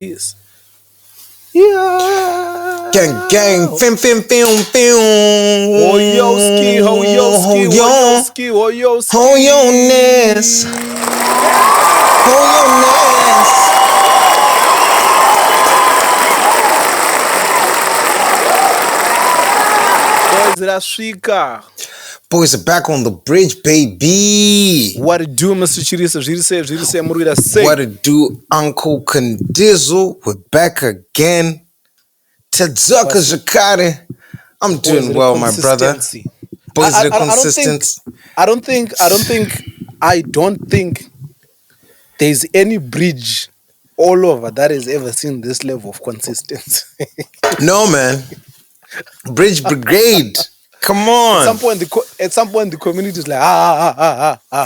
Yes. Yeah. Gang, gang, fim, fim, film, film. Hoyoski, hoyoski, hoyoski, hoyoski. Hoyoness. Hoyoness. Boys, rasvika. Boys are back on the bridge, baby. What it do, Mr. Chirisa? Chirisa, Murida say. What it do, Uncle Condizzle? We're back again. Tadzaka Zakari. I'm doing well, my brother. Boys are consistent. I don't think there's any bridge all over that has ever seen this level of consistency. No, man. Bridge Brigade. Come on. At some point, the community is like,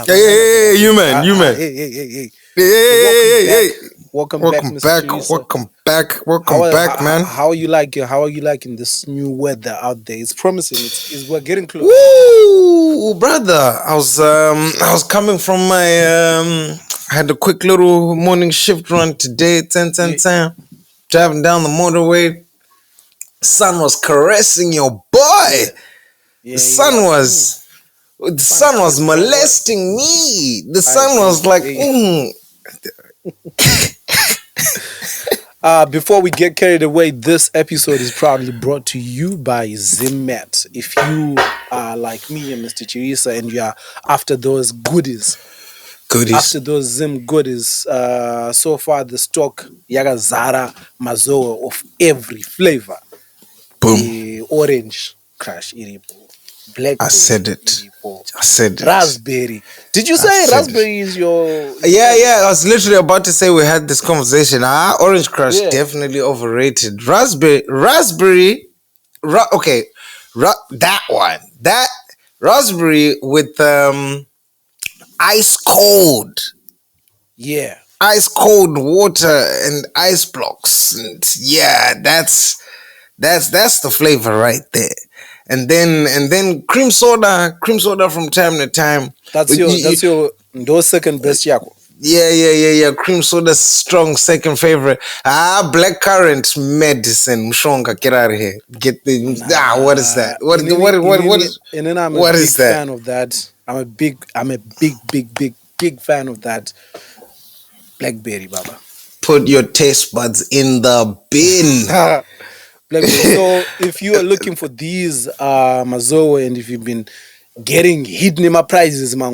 Hey, you man. Hey. Welcome back, man. How are you liking this new weather out there? It's promising. We're getting close. Woo, brother. I was coming from my I had a quick little morning shift run today, 10. Driving down the motorway. Sun was caressing your boy. The sun was molesting me. The sun was like, Before we get carried away, this episode is proudly brought to you by Zimbabwean. If you are like me and Mr. Chirisa and you are after those goodies, after those Zim goodies, so far the stock yaga Zara Mazoa of every flavor. Boom. Orange crush iripo. Black. I said it. Raspberry. Did you say raspberry is your? Yeah. I was literally about to say we had this conversation. Orange crush definitely overrated. Raspberry. That one. That raspberry with ice cold. Yeah. Ice cold water and ice blocks. And yeah, that's the flavor right there. And then cream soda from time to time. That's your second best yako. Yeah. Cream soda strong second favorite. Black currant medicine. Mshonga, get out of here. What is that? What is that? Fan of that. I'm a big fan of that. Blackberry, Baba. Put your taste buds in the bin. So if you are looking for these Mazoe and if you've been getting hidden prizes, go on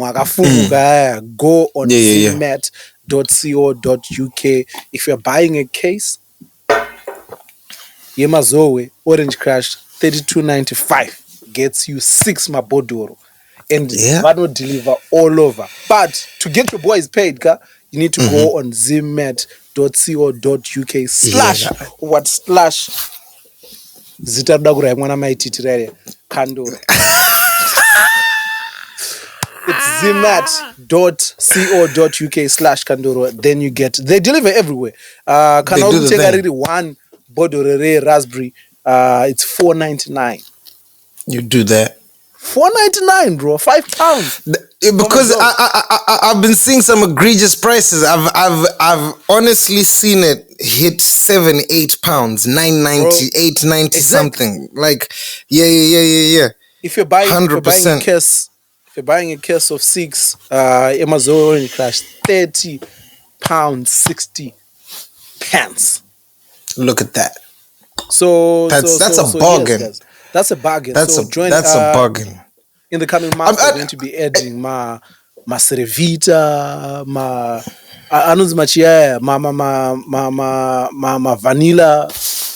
zimat.co.uk. If you're buying a case, Mazoe Orange Crush 32.95 gets you 6 mabodoro, and that will deliver all over. But to get your boys paid, you need to go on zimat.co.uk / zita dagura mwana maititirere kandoro. It's zimat.co.uk / then you get, they deliver everywhere. Can also take already one bodorere raspberry, it's $4.99. You do that. $4.99, bro. £5. Because I've been seeing some egregious prices. I've honestly seen it hit £7-8, £9.90, £8.90 something. Like yeah. If you're buying a case of 6, Amazon Orange Crush, £30.60. Look at that. So that's a bargain. Yes, that's a bargain. That's a bargain. In the coming months, we're going to be adding ma Cerevita, ma vanilla,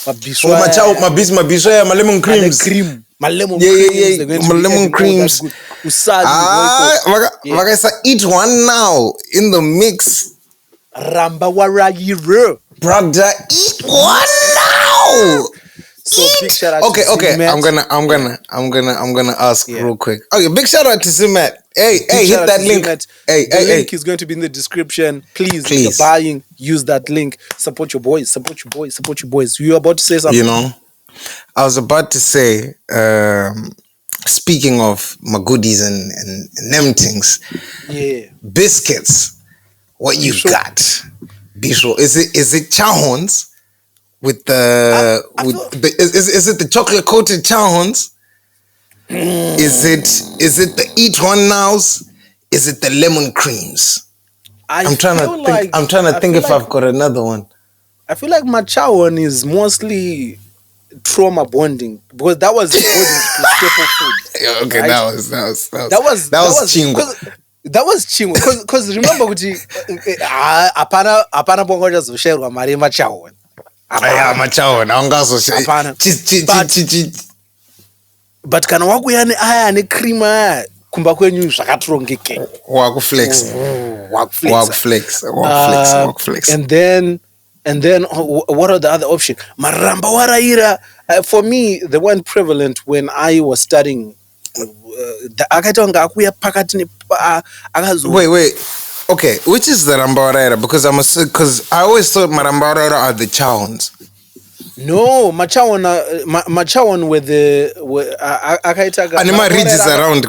ma lemon creams. My lemon creams. Eat one now in the mix. Ramba warayiro. Brother, eat one now. So big shout out to Zimbabwean. I'm gonna ask real quick. Okay, big shout out to Zimbabwean. Hey, hit that link. The link is going to be in the description. Please. If you're buying, use that link. Support your boys. You were about to say something. You know, I was about to say, speaking of my goodies and them things, yeah, biscuits. What you got? Bistro. Is it chahons with the is it the chocolate coated chahons? Is it the eat one nows? Is it the lemon creams? I'm trying to think. I'm trying to think if I've got another one. I feel like Machawan is mostly trauma bonding because that was bonding staple food. Okay, right? that was chingwa. That was chingwa because remember kuti apana bongo chazoshairwa mari yemachawan. Machawan but kana wakuya neaya ane cream aya kumba kwenyu zvakatirongeke wakuflex. And then what are the other options? Maramba waraira. For me, they weren't prevalent when I was studying. Wait. Okay, which is the Ramba waraira? Because I always thought Maramba waraira are the chowns. No, Machawan with the Anima ridges around.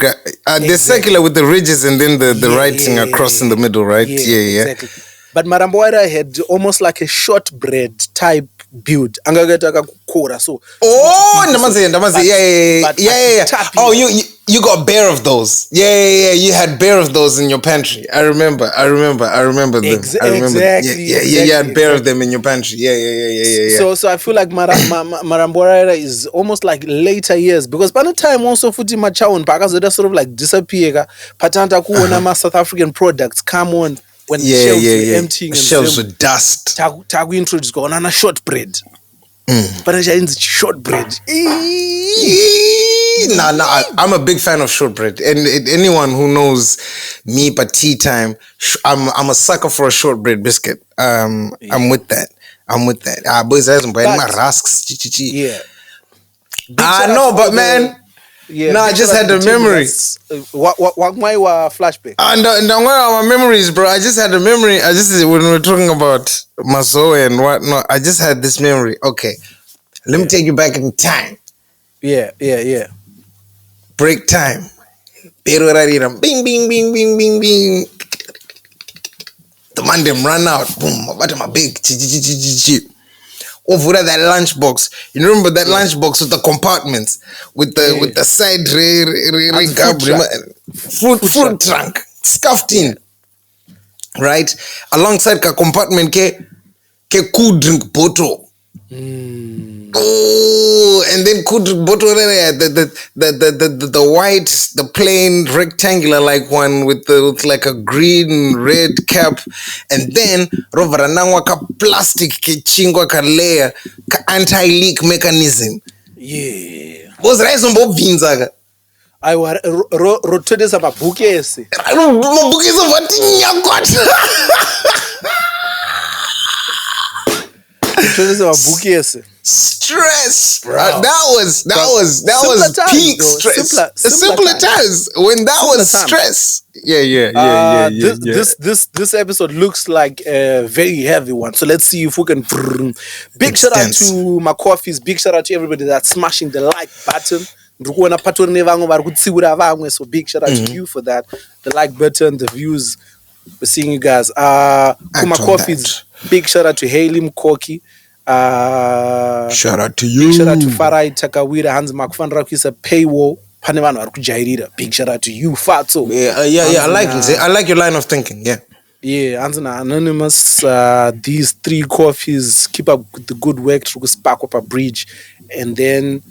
They're circular with the ridges and then the writing across in the middle, right? Yeah. Exactly. But Maramboara had almost like a shortbread type build. So Ndamazi. Yeah. Oh, you got bare of those. Yeah. You had bare of those in your pantry. I remember them. I remember. Exactly. You had bare of them in your pantry. Yeah. So I feel like Maramboara is almost like later years because by the time also Futi Machawon Pakazoda sort of like disappear. Patanta kuona South African products come on. When shelves were emptying and shelves with dust. Tagu introduced go on a shortbread. But I shortbread. Nah, I'm a big fan of shortbread. And anyone who knows me by tea time, I'm a sucker for a shortbread biscuit. I'm with that. Boys, my rasks. Yeah. No, but man. Yeah, no, I just had the memory. What my flashback? And my memories, bro. I just had a memory. When we were talking about Maso and whatnot, I just had this memory. Okay, let me take you back in time. Yeah. Break time. Bing, bing, bing, bing, bing, bing. The man them run out. Boom. What am I big? Over that lunchbox. You remember that lunchbox with the compartments, with the side fruit trunk scuffed in, right? Alongside the compartment ke cool drink bottle. Oh, and then cool drink bottle the white, the plain rectangular like one with like a green red cap, and then rovaranangwa ka plastic ke chingwa ka layer ka anti-leak mechanism. Yeah. Was right on Bob Vinzaga. I was rotated some bouquets. Bouquets of what stress. That was peak stress. Simpler times when that was stress. Yeah. This episode looks like a very heavy one. So let's see if we can. Big shout out to my coffees. Big shout out to everybody that's smashing the like button. So big shout out to you for that. The like button, the views. We're seeing you guys. Kuma Coffees. Big shout out to Haley Mkoki. Shout out to you. Big shout out to Farai Takawira, Hans Makufandra Kisa Paywall. Panevano Arkujairida. Big shout out to you, Fatso. Yeah. I like your line of thinking. Yeah, Anzana Anonymous. These 3 coffees. Keep up with the good work to spark up a bridge. And then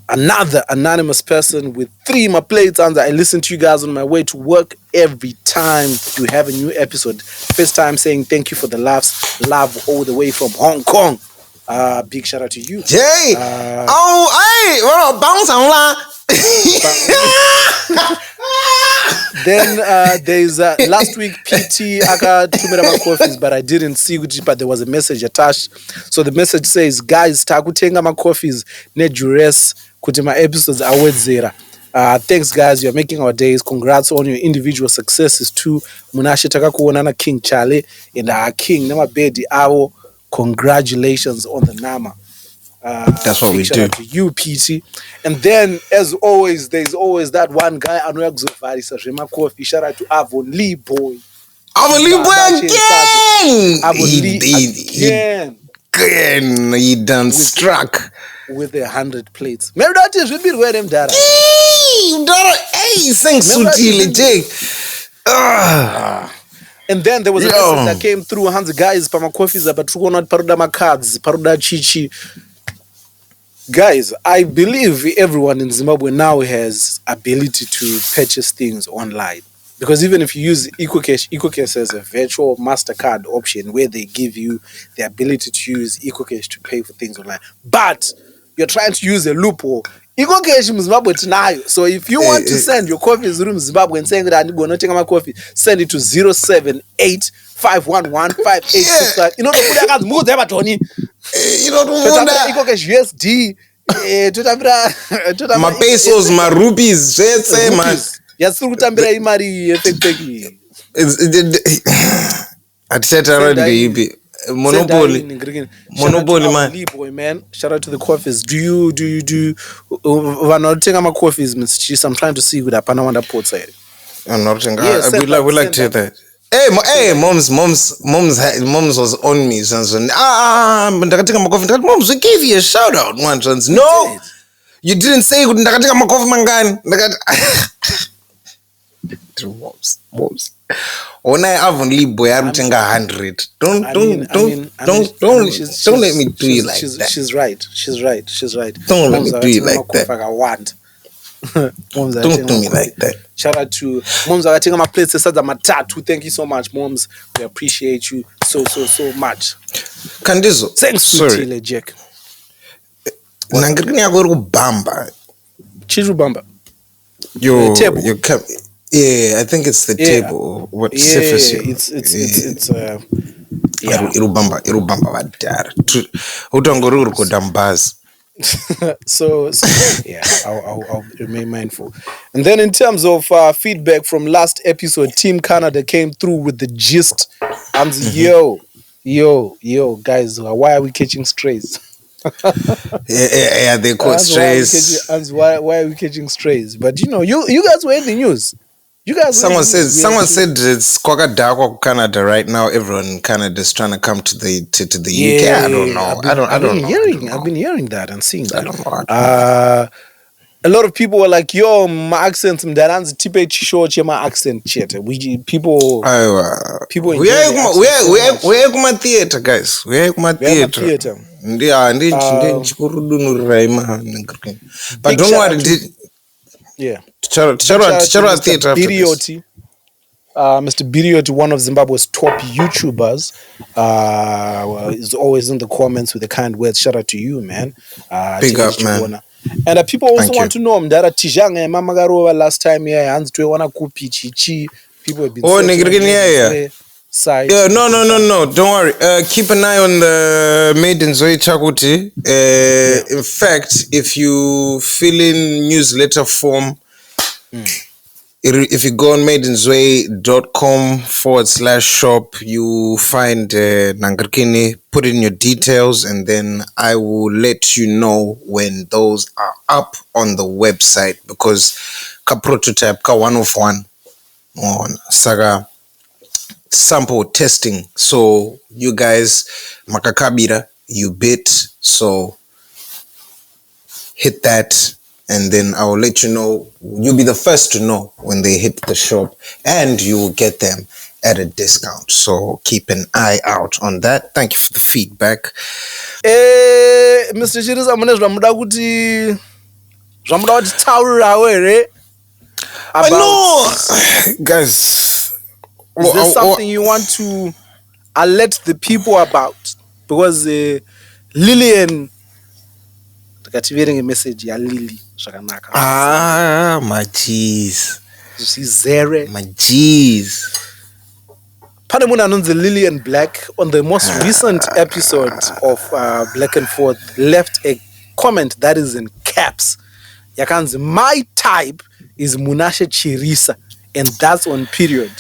another anonymous person with 3 my plates. And I listen to you guys on my way to work every time you have a new episode. First time saying thank you for the laughs. Love all the way from Hong Kong. Big shout out to you. Jay. Bounce on la. Then there's last week PT I got 2 coffees, but I didn't see it, but there was a message attached. So the message says, guys, takutenga ma coffees ne duress kuti my episodes are with zera. Thanks guys, you're making our days. Congrats on your individual successes too. Munashe takakuonana King Charlie and our King Nama Bedi Awo. Congratulations on the Nama. That's what we do. To you, PT. And then, as always, there's always that one guy. Shout out to Avon Lee boy. again. He done struck with 100 plates. Maybe that is a bit where them data. Hey, thanks Sutile Jake. And then there was a message that came through. Hans guys, Pama coffees, but true not Paruda cards, Paruda Chichi. Guys, I believe everyone in Zimbabwe now has ability to purchase things online. Because even if you use EcoCash has a virtual MasterCard option where they give you the ability to use EcoCash to pay for things online. But you're trying to use a loophole. EcoCash in Zimbabwe tonight. So if you want to send your coffees to Zimbabwe and saying that I'm going to take my coffee, send it to 078 511 5865. You know the move there, Tony. You know the EcoCash USD. My pesos, my rupees, man. Yasiri kutambira imari effectively. Monopoly man. Shout out to the coffees. Do you vanotenga coffees, Mr. Chis? I'm trying to see with apana wanda port side. I'm not saying we like to hear that. Hey, moms was on me. Moms, we gave you a shout out one chance. No, you didn't say moms. When I have only boy, I'm taking 100. Don't let me do it like that. She's right. Don't let me do it like that. I want. Don't do me like that. Shout out to moms. I taking my place. Matatu. Thank you so much, moms. We appreciate you so much. Candizo, thanks, sorry, Jack. Nangirini yako bamba. Chiru bamba. You kept. Yeah, I think it's the table. What surface? It's Irubamba vadara. Utangori kodambaz. So yeah, I'll remain mindful. And then in terms of feedback from last episode, Team Canada came through with the gist. And yo, guys, why are we catching strays? yeah, they caught strays. Why are we catching strays? But you guys were in the news. Someone said it's quite dark in Canada right now. Everyone in Canada is trying to come to the UK. I don't know. I've been hearing that and seeing that. I don't know. A lot of people were like, "Yo, my accent, mdaranzi tipe chisho my accent chet." People. We are kuma theater, guys. We are kuma theater. But don't worry. Yeah. Mr. Birioti, one of Zimbabwe's top YouTubers, is always in the comments with the kind words. Shout out to you, man. Big up, man. And people also want to know Mdara Tijanga Mamagarowa last time here. Hands to one kupi chichi. People have been side. Yeah, no. Don't worry. Keep an eye on the Maiden Zoe Chakuti. In fact, if you fill in newsletter form, if you go on maidenzway.com/shop, you find Nangarkini, put in your details, and then I will let you know when those are up on the website, because ka prototype ka 1 of 1 on Saga sample testing. So you guys makakabira, you bit, so hit that. And then I will let you know. You'll be the first to know when they hit the shop, and you will get them at a discount. So keep an eye out on that. Thank you for the feedback. Mr. Chiris, I'm going to I know, guys. Is there something you want to alert the people about? Because Lillian, a message, Lily. My jeez. She's there. My jeez. Panamuna announced Lillian Black on the most recent episode of Black and Forth left a comment that is in caps. Yakan's my type is Munashe Chirisa, and that's on period.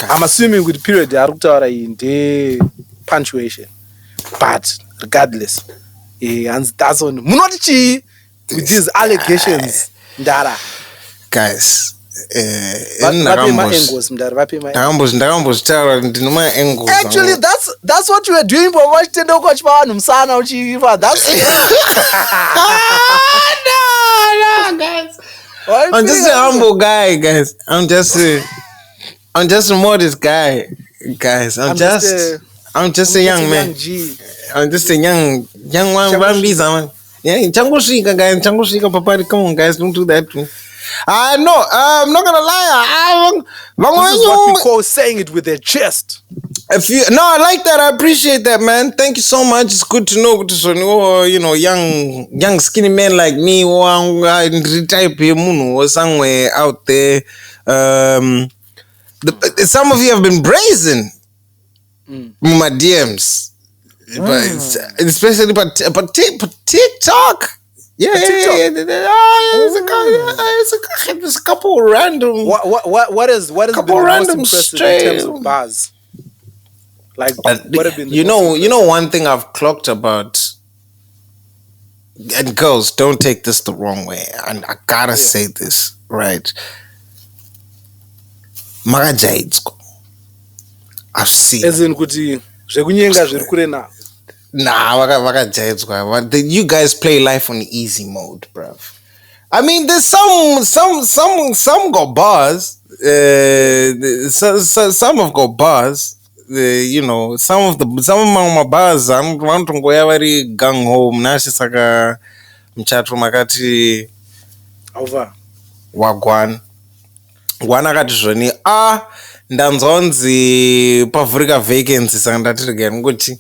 I'm assuming with period in the punctuation, but regardless, and that's on Munotichi with these allegations. Dara, guys, ndakambozvitaura ndine maangles. Actually, that's what you were doing for wachitenda ukachipa vanhu musana uchiva. That's no, guys. I'm just a humble guy, guys. I'm just a modest guy, guys. I'm just a young man. I'm just a young one. Yeah, Changosika, guys. Changosika, papa. Come on, guys. Don't do that. No, I'm not gonna lie. This is what we call saying it with their chest. I like that. I appreciate that, man. Thank you so much. It's good to know, young skinny men like me, or type or somewhere out there. Some of you have been brazen my DMs, but especially but TikTok. Yeah. It's a couple random. What is couple been random most impressive in terms of bars? Like, what have been you know one thing I've clocked about, and girls, don't take this the wrong way, and I gotta say this right. I've seen. As in kuti zvekunyenga zviri kure na. Nah, you guys play life on easy mode, bruv. I mean, there's some got bars. Some have got bars. Some of my bars. I'm going to go very gang home. Nashi saka mchato makati. Over. Wagwan. Gwanakati zvoni. Ndanzonzi pavhurika vacancy saka ndatirigera ngoti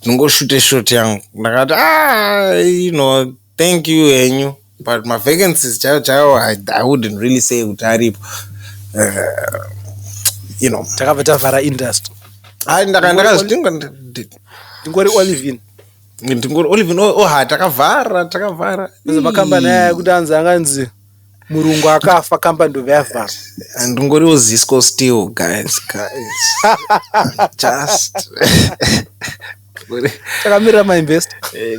ndingoshute shot yangu ndakati thank you henyu, but my vacancies chaiwo I wouldn't really say kuti aripo. Takabva tavhara industry. Ndingori Olivine. Takavhara. Makambani aya kuti anzi murungu akafa kamba ndobva yavhara. Ndingoriwo Zisco still, guys. Just takamira mainvest.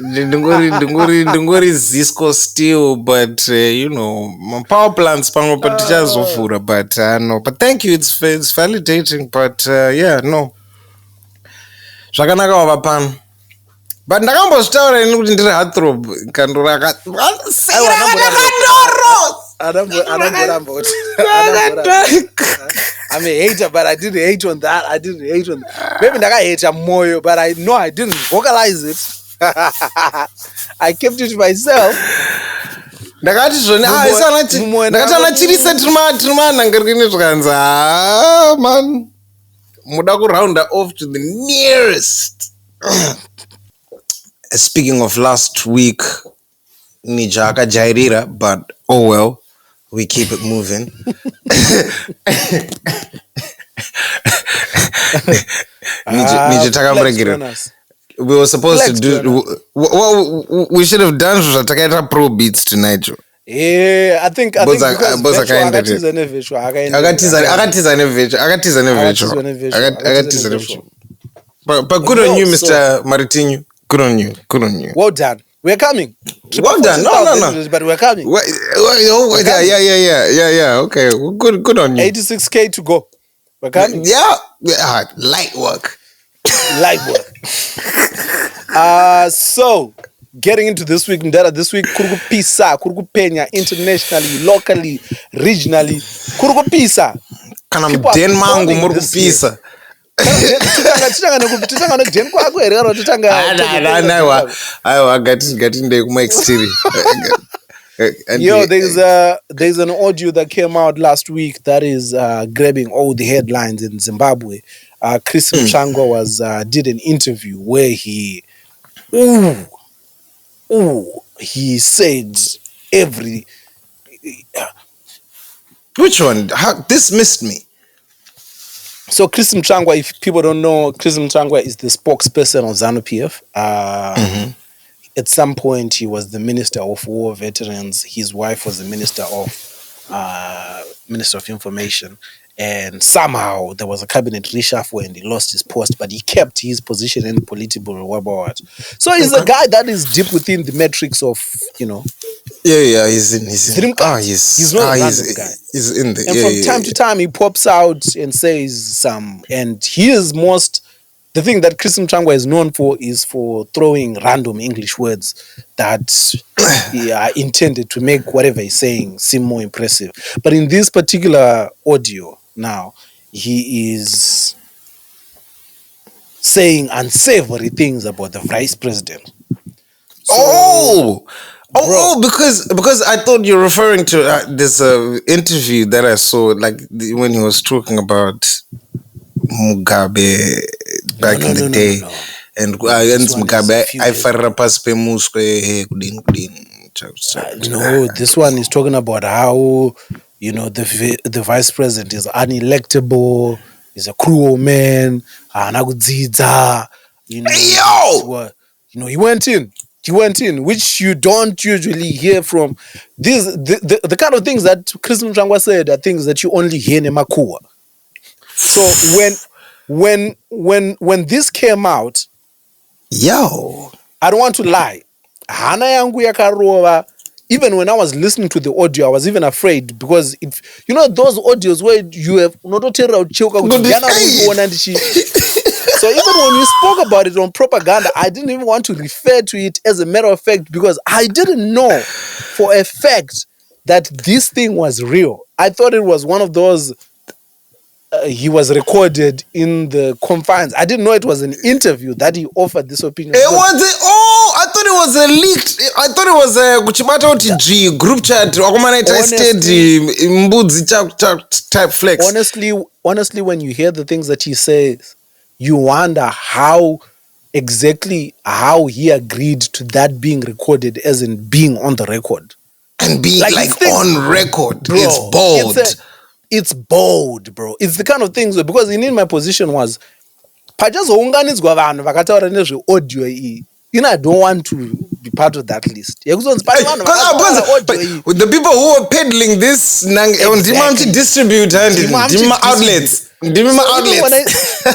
ndingori Zisco still, but my power plants pamwe patichazovhura, but no, but thank you, it's validating, but no, zvakanaka wava pano, but ndakambozvitaura ini kuti ndiri heartthrob kandoraka I'm a hater, but I didn't hate on that. Maybe I hate moyo, but I know I didn't vocalize it. I kept it to myself. Ndakati zvoni ndakatanatirisa tirimanangarikini zvakanzi man muda kurounda off to the nearest. Speaking of last week, nija akajairira, but oh well, we keep it moving. Nija takamurengera. We were supposed to do what we should have done. Takaita pro beats tonight. Yeah, I think because akatiza nevecho. But good on you, Mr. Maritinho. Good on you. Well done. We're coming. Well done. No. But we're coming. Yeah. Okay. Well, good on you. 86K to go. We're coming. Yeah. Light work. So getting into this week, this week kurukupisa, kurukupenya internationally, locally, regionally, kurukupisa. Kana mden mangu murukupisa. Yo, there's an audio that came out last week that is grabbing all the headlines in Zimbabwe. Chris Mutsvangwa did an interview where he said every. Which one? This missed me. So Chris Mutsvangwa, if people don't know, Chris Mutsvangwa is the spokesperson of ZANU-PF. At some point, he was the Minister of War Veterans. His wife was the Minister of Information. And somehow there was a cabinet reshuffle and he lost his post, but he kept his position in the political. So he's a guy that is deep within the metrics of, Yeah, he's in. He's in. He's not a random guy. He's in there. And from time to time, he pops out and says some. And he is the thing that Chris Mutsvangwa is known for is for throwing random English words that are intended to make whatever he's saying seem more impressive. But in this particular audio now, he is saying unsavory things about the vice president. So, because I thought you're referring to this interview that I saw, like when he was talking about Mugabe back in the day, and Mugabe, I no, this one is talking about how the vice president is unelectable, is a cruel man, he went in, which you don't usually hear from. The kind of things that Chris Mutsvangwa said are things that you only hear in Makua. So when this came out, I don't want to lie, hana yangu yakarova. Even when I was listening to the audio, I was even afraid because those audios where you have so even when you spoke about it on propaganda, I didn't even want to refer to it as a matter of fact because I didn't know for a fact that this thing was real. I thought it was one of those he was recorded in the confines. I didn't know it was an interview that he offered this opinion. It was I thought it was a leaked. I thought it was a Kuchibata group chat. Type flex. Honestly, when you hear the things that he says, you wonder how he agreed to that being recorded, as in being on the record. And being like on record. Bro, it's bold. It's bold, bro. It's the kind of things because in my position was pachazounganidzwa vanhu vakataura nezveaudio iyi. I don't want to be part of that list. Because the people who were peddling this exactly. Distribute outlets.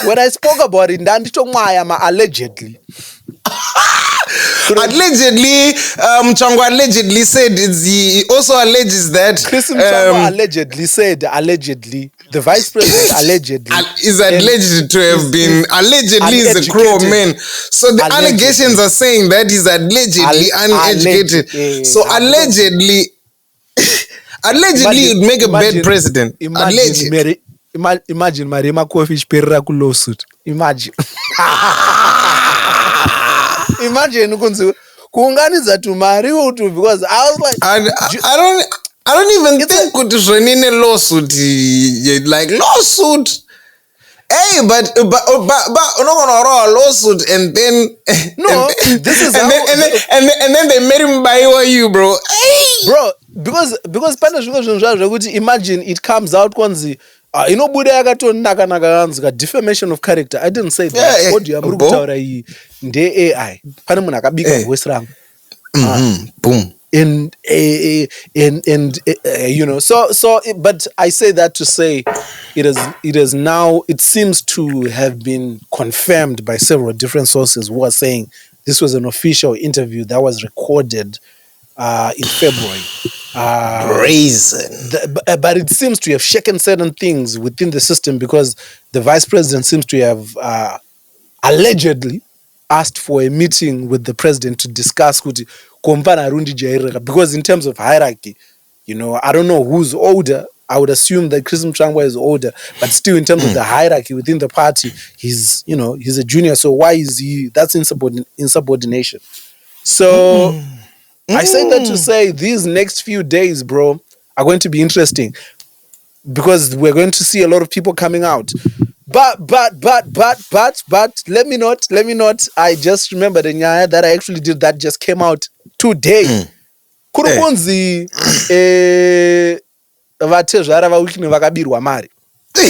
When I spoke about it, allegedly. Allegedly, Mutsvangwa allegedly said he also alleges that Chris Mutsvangwa allegedly the vice president allegedly is alleged to have been allegedly is a cruel man. So the allegations are saying that he's allegedly uneducated. So allegedly you'd make a bad president. Imagine Marima Kofi perra ku lawsuit. Imagine kuunganidza tumari utu because I was like I don't even think kuti zvenine lawsuit like lawsuit. Hey, but unogona a lawsuit and then this is and then they made him buy you, bro. Hey, bro, because pana zvimwe zvinhu zvazvo imagine it comes out kwanzi inobuda yakatonaka kanzi defamation of character. I didn't say that. Audio yamuri kutaura iyi nde AI. Pane munhu akabika voice rangu. Boom. And but I say that to say it seems to have been confirmed by several different sources who are saying this was an official interview that was recorded in February. Brazen. But it seems to have shaken certain things within the system because the vice president seems to have allegedly asked for a meeting with the president to discuss because in terms of hierarchy, I don't know who's older. I would assume that Chris Mutsvangwa is older, but still in terms of the hierarchy within the party, he's a junior. So why is he? That's insubordination. So I say that to say these next few days, bro, are going to be interesting because we're going to see a lot of people coming out. But let me not. I just remember the nyaya that I actually did that just came out today. Kurukunzi vatezvara vaukini vakabirwa mari. I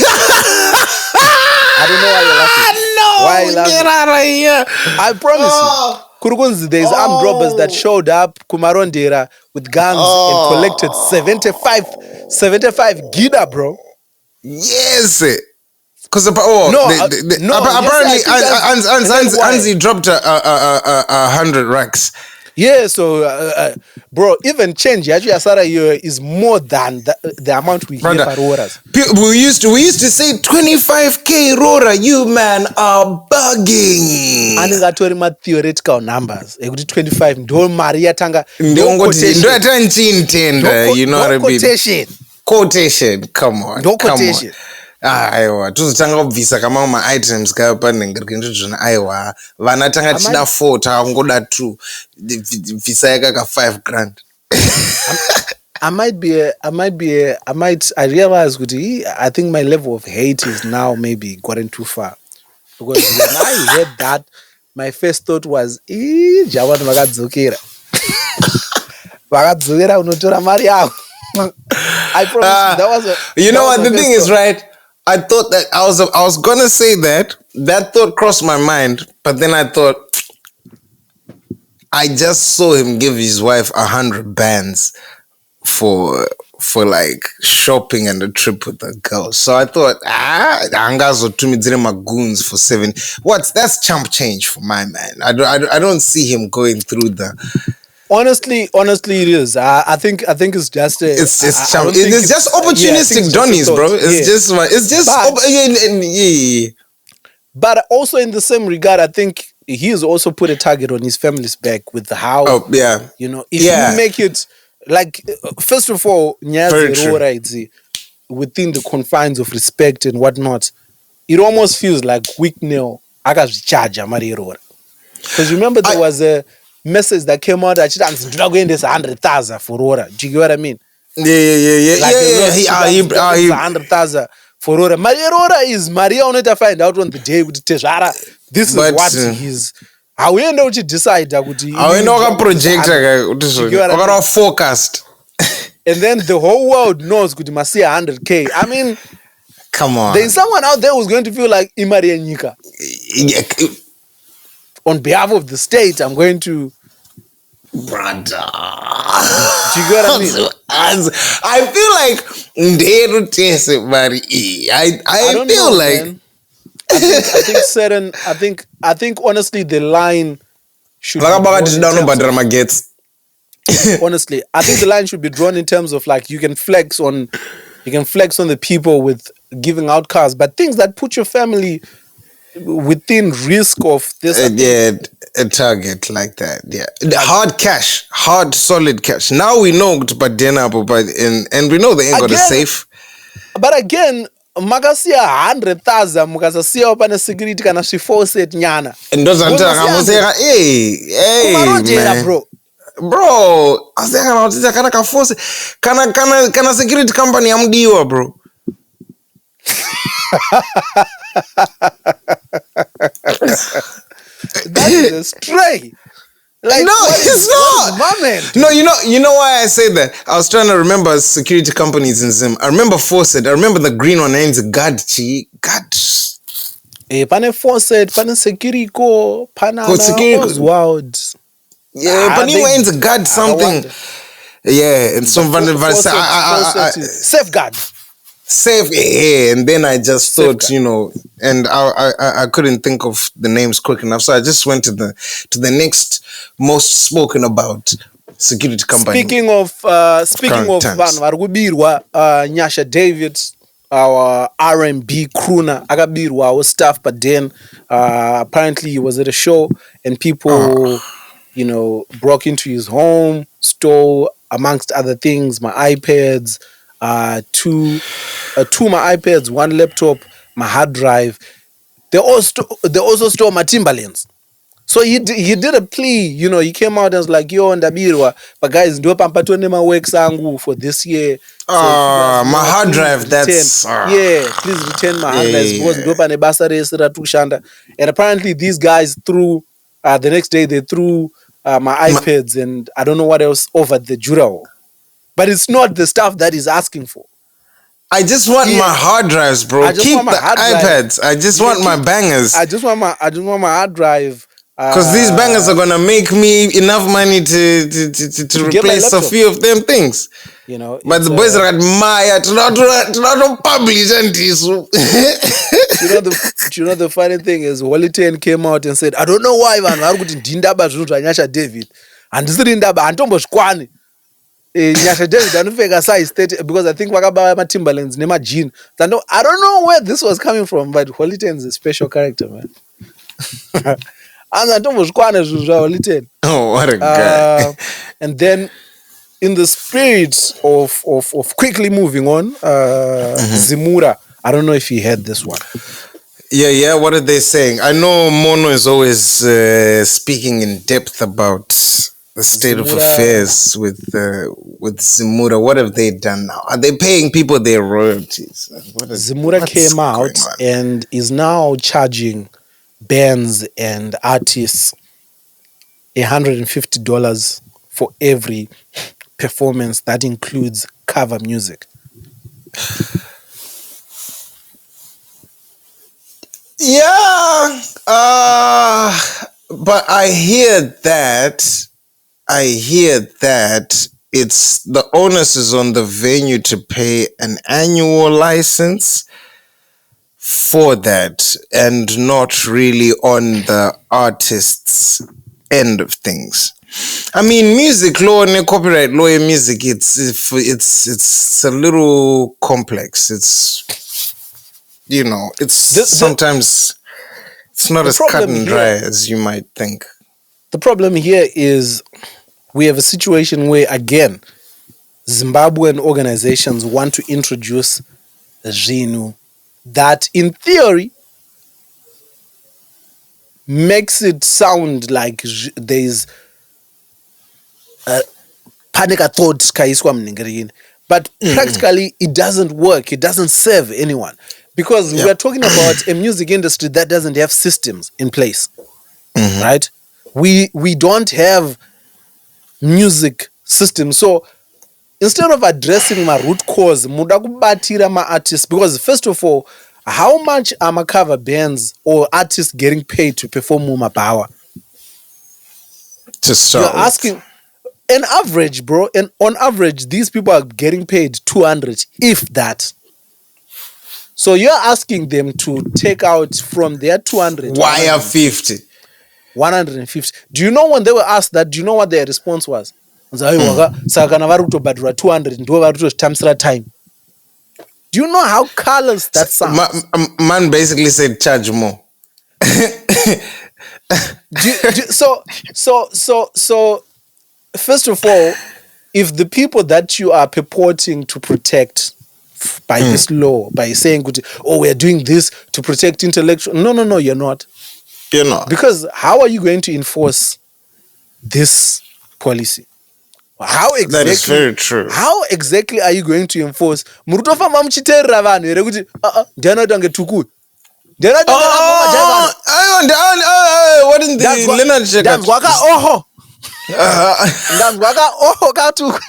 don't know why you're laughing. No, why you laughing? Get out of here. I promise you. Kurukunzi, there's armed robbers that showed up Kumarondera with guns and collected 75 gida, bro. Yes. Because apparently Anzi dropped 100 racks. Yeah, so bro, even change actually asara here is more than the amount we hear Brother, for roras. we used to say 25k Rora, you man are bugging. Anengatori ma theoretical numbers. Ekuti 25 ndo mari yatanga ndo Ndongoti ndo quotation. atantintenda, you know what I mean? Quotation. Quotation, come on. Ndo Come on. quotation. Aiwa tozotanga kubvisa kama ma-items kaya panenge ndizvona aiwa vana tanga tichida 4 takungoda 2 bvisa yakaka 5 grand. I realize I think my level of hate is now maybe gotten too far. Because when I heard that, my first thought was, Jawan vakadzokera. Vakadzokera unotora mari yako. I promise that was you know what the thing is, right? I thought that I was gonna say that thought crossed my mind, but then I thought I just saw him give his wife 100 bands for like shopping and a trip with a girl. So I thought, angazo tumidzire magoons for 7. That's chump change for my man. I don't see him going through the. Honestly, it is. I think it's just it's just opportunistic Johnny's, bro. It's just. But also in the same regard, I think he's also put a target on his family's back with how. Oh yeah. You know, if you make it like, first of all, within the confines of respect and whatnot, it almost feels like weak nail. Because remember there was a message that came out that 100,000 for Rora. Do you get what I mean? Yeah. 100,000 for Rora. Maria Rora is Maria on it. I find out on the day with Tejara. This is what he's. How we end up to decide that project forecast. And then the whole world knows good must see 100k. I mean, come on. There's someone out there who's going to feel like Imari and Nika. On behalf of the state, I'm going to. Brother. Do you get what I mean? I feel like I feel like man. I think honestly the line should honestly, I think the line should be drawn in terms of like you can flex on the people with giving out cars, but things that put your family within risk of this. A target like that. Yeah, hard cash, hard solid cash. Now we know but and we know they ain't got a safe. But again, makasia 100,000 mukasasiya pana security kana swiforset nyana. Ndozantakamosera kumarojera bro aseka nautita kana kaforce kana security company yamudiwa bro. That is a stray. Like, no, it's not. No, you know why I say that? I was trying to remember security companies in Zim. I remember Fawcett. I remember the green one named God. Pane Fawcett, pane Securico, pane Oswald. Yeah, but he went to God something. Yeah, and some Safeguard. Safe, yeah, and then I just thought, and I couldn't think of the names quick enough, so I just went to the next most spoken about security company. Speaking of vanhu vari kubirwa, Nyasha David, our R&B crooner, akabirwa our staff, but then apparently he was at a show and people, broke into his home, stole amongst other things my iPads. Two my iPads, one laptop, my hard drive. They also stole my Timberlands. So he did a plea, he came out and was like, yo, ndabirwa, but guys, ndo pampatone ma works angu for this year. My hard drive, that's please return my hard drive because ndo pane basa rese ratushanda. And apparently these guys threw the next day they threw my iPads and I don't know what else over the Jurao. But it's not the stuff that he's asking for. I just want my hard drives, bro. Keep the iPads. I just want my bangers. I just want my hard drive. Because these bangers are gonna make me enough money to replace a few of them things. But the boys are admire to not publish and this. The funny thing is, Wally came out and said, I don't know why man, Nyasha David. handisiri ndaba handimbozvikwane. Nyasha David anopfeka size 30 because I think vakabaya matimberlands nemajini. I don't know where this was coming from, but Holiten is a special character, man. Oh, what a guy. And then in the spirit of quickly moving on, Zimura, I don't know if you heard this one. Yeah, what are they saying? I know Mono is always speaking in depth about the state of affairs with Zimura. What have they done now? Are they paying people their royalties? Zimura came out and is now charging bands and artists $150 for every performance that includes cover music. Yeah, but I hear that it's the onus is on the venue to pay an annual license for that and not really on the artist's end of things. I mean, music law and copyright law in music, it's a little complex. It's, you know, sometimes it's not as cut and dry as you might think. The problem here is we have a situation where, again, Zimbabwean organizations want to introduce zvinhu that, in theory, makes it sound like there's panic thought kaiswa mningirini, but practically it doesn't work. It doesn't serve anyone because we are talking about a music industry that doesn't have systems in place, right? We don't have music systems. So instead of addressing my root cause, muda kubatira ma artists, because first of all, how much are my cover bands or artists getting paid to perform Mumabawa? You're asking an average, bro, and on average, these people are getting paid 200, if that. So you're asking them to take out from their 200. Why are 50? 150. Do you know when they were asked that, do you know what their response was? 200 time. Do you know how callous that sounds? Man basically said charge more. So first of all, if the people that you are purporting to protect by this law, by saying, oh, we're doing this to protect intellectual, no, you're not. You're not. Because how are you going to enforce this policy? How exactly? That is very true. How exactly are you going to enforce? Murutofamba muchiterera vanhu here kuti ndinoita ngetuku. What in the Leonard Sheka? Ndanzwaka oho katuku.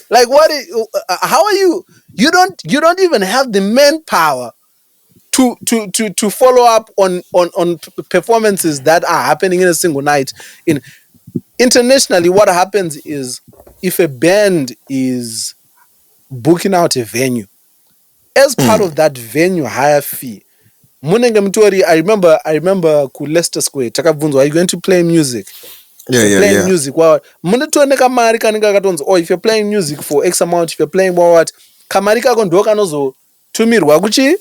Like what how are you don't even have the manpower to follow up on performances that are happening in a single night. Internationally, what happens is if a band is booking out a venue, as part of that venue hire fee, I remember ku Leicester Square, takabvunzwa, are you going to play music? Playing music. Well, if you're playing music for X amount, if you're playing what, kamari kako ndo kanozotumirwa kuchi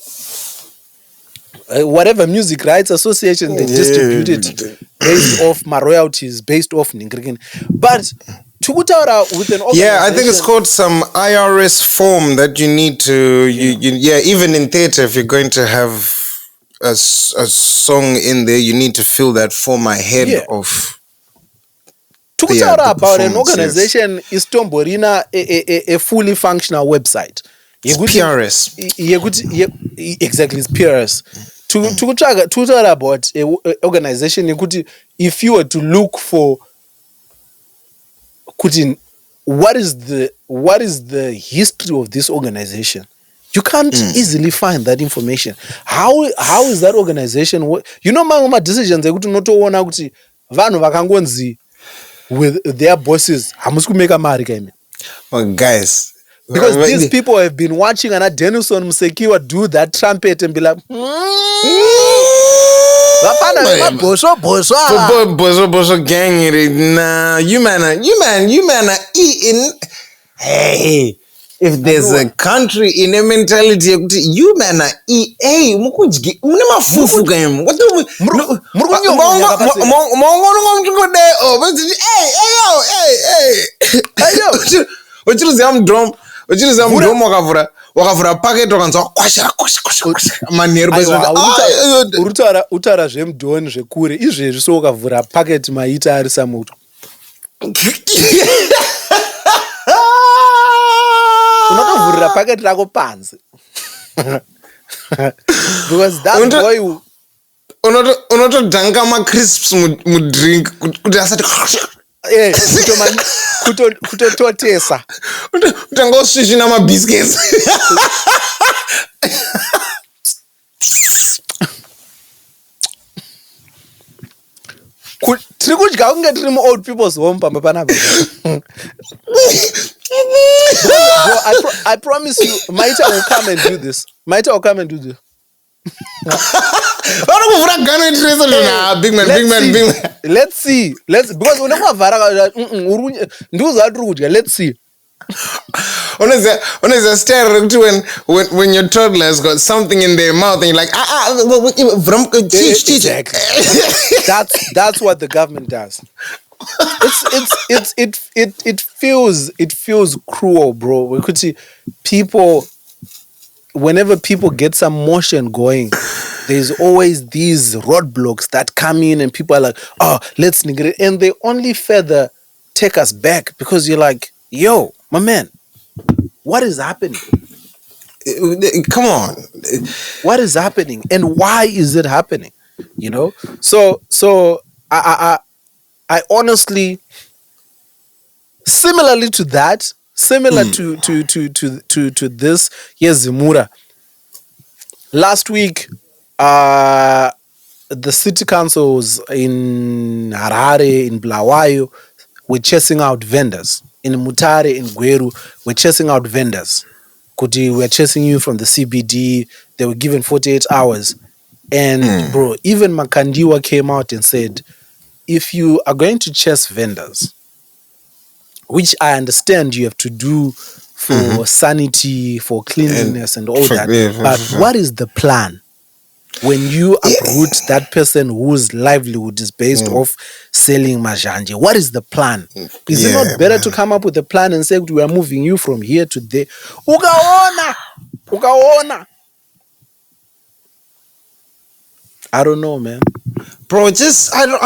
whatever music rights association they distribute it based off my royalties, based off Ningrikin. But tukutaura with an organization, I think it's called some IRS form that you need to even in theater, if you're going to have a song in there, you need to fill that form ahead of tukutaura about an organization is tomborina a fully functional website. PRS. Exactly, it's PRS. To about an organization, if you were to look for what is the history of this organization, you can't easily find that information. How is that organization? You know, my decisions notoona kuti vanhu vakangonzi with their bosses hamusi kumeka mari kaime. Well, guys, because these people have been watching Anna Denison Musekiwa do that trumpet and be like, Vafana vemabhosvo Bosho gang. Nah, you man are eating. Hey, if there's a country in a mentality, you man are eat. Hey, mukujgi. Mune mafufu game. What do we? Hey. Wakavura packet wakanzwa kwasha manheru utaura zvemudhoni zvekure izvezvi so ukavhura paketi maita ari samoto unotovhurira paketi rako panze because that boy unotodhanga macrisps mudrink kuti asati kutototesa utanga usvisvina mabiscuits tiri kudya kunge tiri muold people's home pamba panapa. I promise you Maita will come and do this. Big man. Let's see because unekwavhara ndiuza tiri kudya. Let's see. Honestly, stare when your toddler has got something in their mouth and you're like exactly. That's what the government does. It feels cruel, bro. We could see people. Whenever people get some motion going, there's always these roadblocks that come in and people are like, oh, let's nigga it. And they only further take us back because you're like, yo, my man, what is happening? Come on. What is happening? And why is it happening? You know? So I honestly, similarly to that, to this, yes, Zimura. Last week, the city councils in Harare, in Bulawayo, were chasing out vendors. In Mutare, in Gweru, were chasing out vendors. Kuti were chasing you from the CBD. They were given 48 hours. And bro, even Makandiwa came out and said, if you are going to chase vendors, which I understand you have to do for sanity, for cleanliness and all that. But what is the plan when you uproot that person whose livelihood is based off selling majanje? What is the plan? Is it not better to come up with a plan and say, we are moving you from here to there? Ukaona. I don't know, man. Bro, I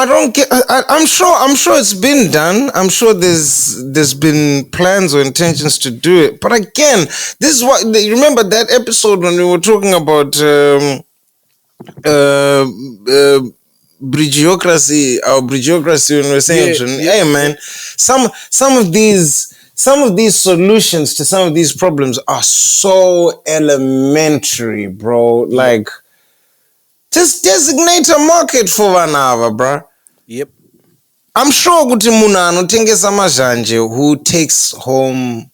don't get. I'm sure it's been done. I'm sure there's been plans or intentions to do it. But again, this is what. Remember that episode when we were talking about bridgeocracy, our bridgeocracy, when we were saying, hey man, some of these solutions to some of these problems are so elementary, bro. Like, just designate a market for Vanava, bro. Yep. I'm sure kuti munhu anotengesa mazhanje who takes home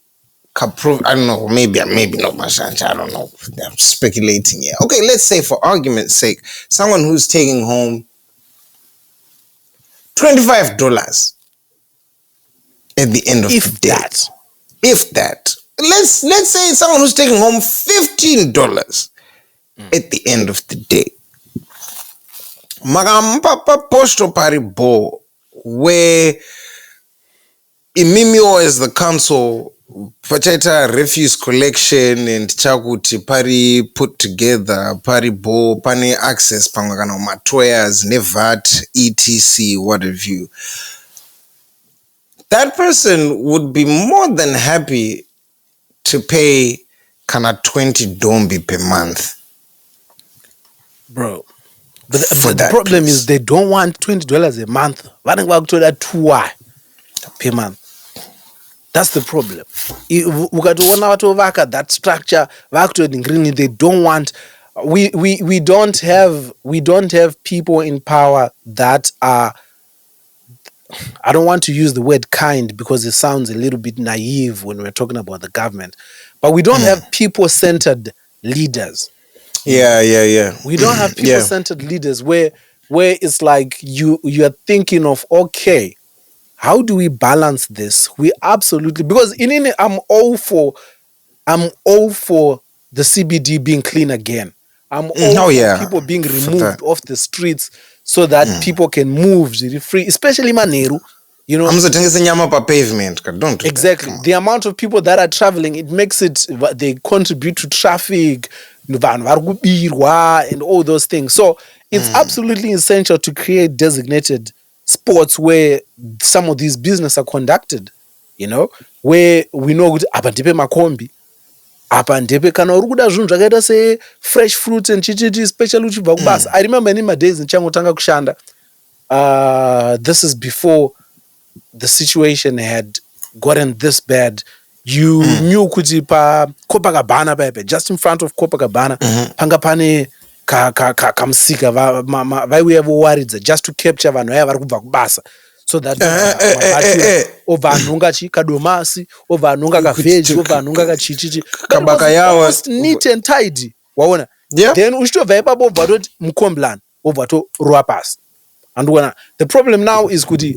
I don't know, maybe not mazhanje, I don't know. I'm speculating here. Okay, let's say for argument's sake, someone who's taking home $25 at the end of the day. If that. Let's say someone who's taking home $15 at the end of the day. Magampa posto paribo where imimio as the council pachaita refuse collection and chakuti pari put together paribo pane access pangakana matoyas nevat etc what have you. That person would be more than happy to pay kana 20 dombi per month, bro. But the problem is they don't want $20 a month. That 2 per month. That's the problem. That structure, they don't want. We don't have people in power that are. I don't want to use the word kind because it sounds a little bit naive when we're talking about the government, but we don't have people-centered leaders. Yeah. We don't have people-centered leaders where where it's like you're thinking of, okay, how do we balance this? We absolutely, because in I'm all for the CBD being clean again. I'm all Oh for yeah, people being for that. removed off the streets so that people can move free, especially Maneru. You know, Hamuzotengese nyama pa pavement. Don't do that. exactly. Come on. The amount of people that are traveling, it makes it, they contribute to traffic, vanhu vari kubirwa and all those things. So it's absolutely essential to create designated spots where some of these business are conducted, you know, where we know kuti apa ndepe makombi, apa ndepe kana uri kuda zvinhu zvakaita fresh fruits and chichiti, especially uchibva kubasa. I remember in my days ndichangotanga kushanda, this is before the situation had gotten this bad. You knew kuti pa Copacabana pepe, just in front of Copacabana, panga pane kamusika vaiuya vowaridza just to capture vanhu vaya vari kubva kubasa, so that mabatira obva anhonga kadomasi, obva anhonga kaveji, obva anhonga kachichichi, but it was almost neat and tidy, waona. Then uchitobva ipapo obva toti mucomblan obva torova pasi. And the problem now is kuti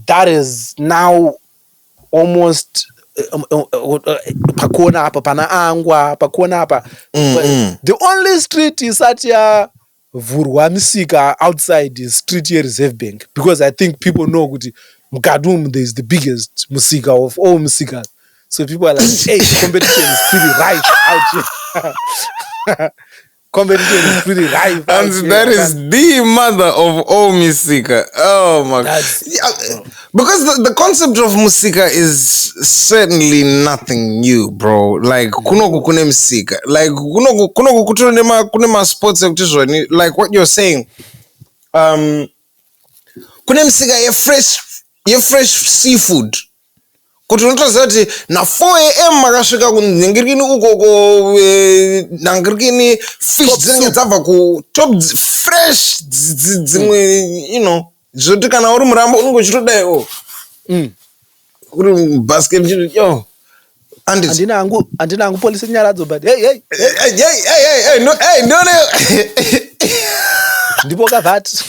that is now almost pakona apa pana angwa pakona apa. The only street isati vhurwa misika outside is street Reserve Bank, because I think people know kuti mukati there is the biggest musika of all musikas, so people are like, hey, competition is pretty rife out here. Competition is pretty rife. And that is the mother of all Musika. Oh my God. Because the concept of Musika is certainly nothing new, bro. Like, kunoku kune Musika. Like, kunoku kune ma sports, like what you're saying. Kune Musika, ye fresh seafood. Kuti unotoziva kuti na 4 am makasvika kunhingirikini ukoko nhangirikini fish dzinenge dzabva kutop fresh dzimwe, you know, zvoti kana uri murambo unenge uchitodaiwo uri basket yo andina hangu polisi nyaradzo, but hey no ndipo kavat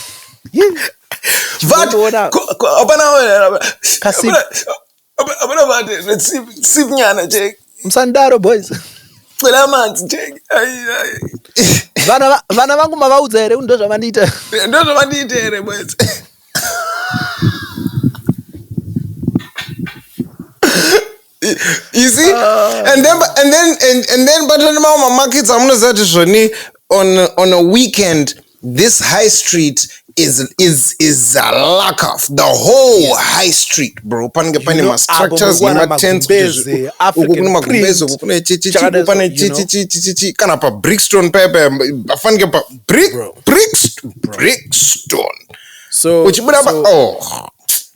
apana vate sipnyana cheki musandaro boys. cela manzi cheki vana vangu mavaudza here ndo zvavandiita here boys. You see, and then but when my markets, I'm not that zvoni on a weekend, this high street is a lack of the whole high street, bro. Pane ma structures, ma tents, African print, kana pa Brickstone pepe, afanike pa Brickstone. So,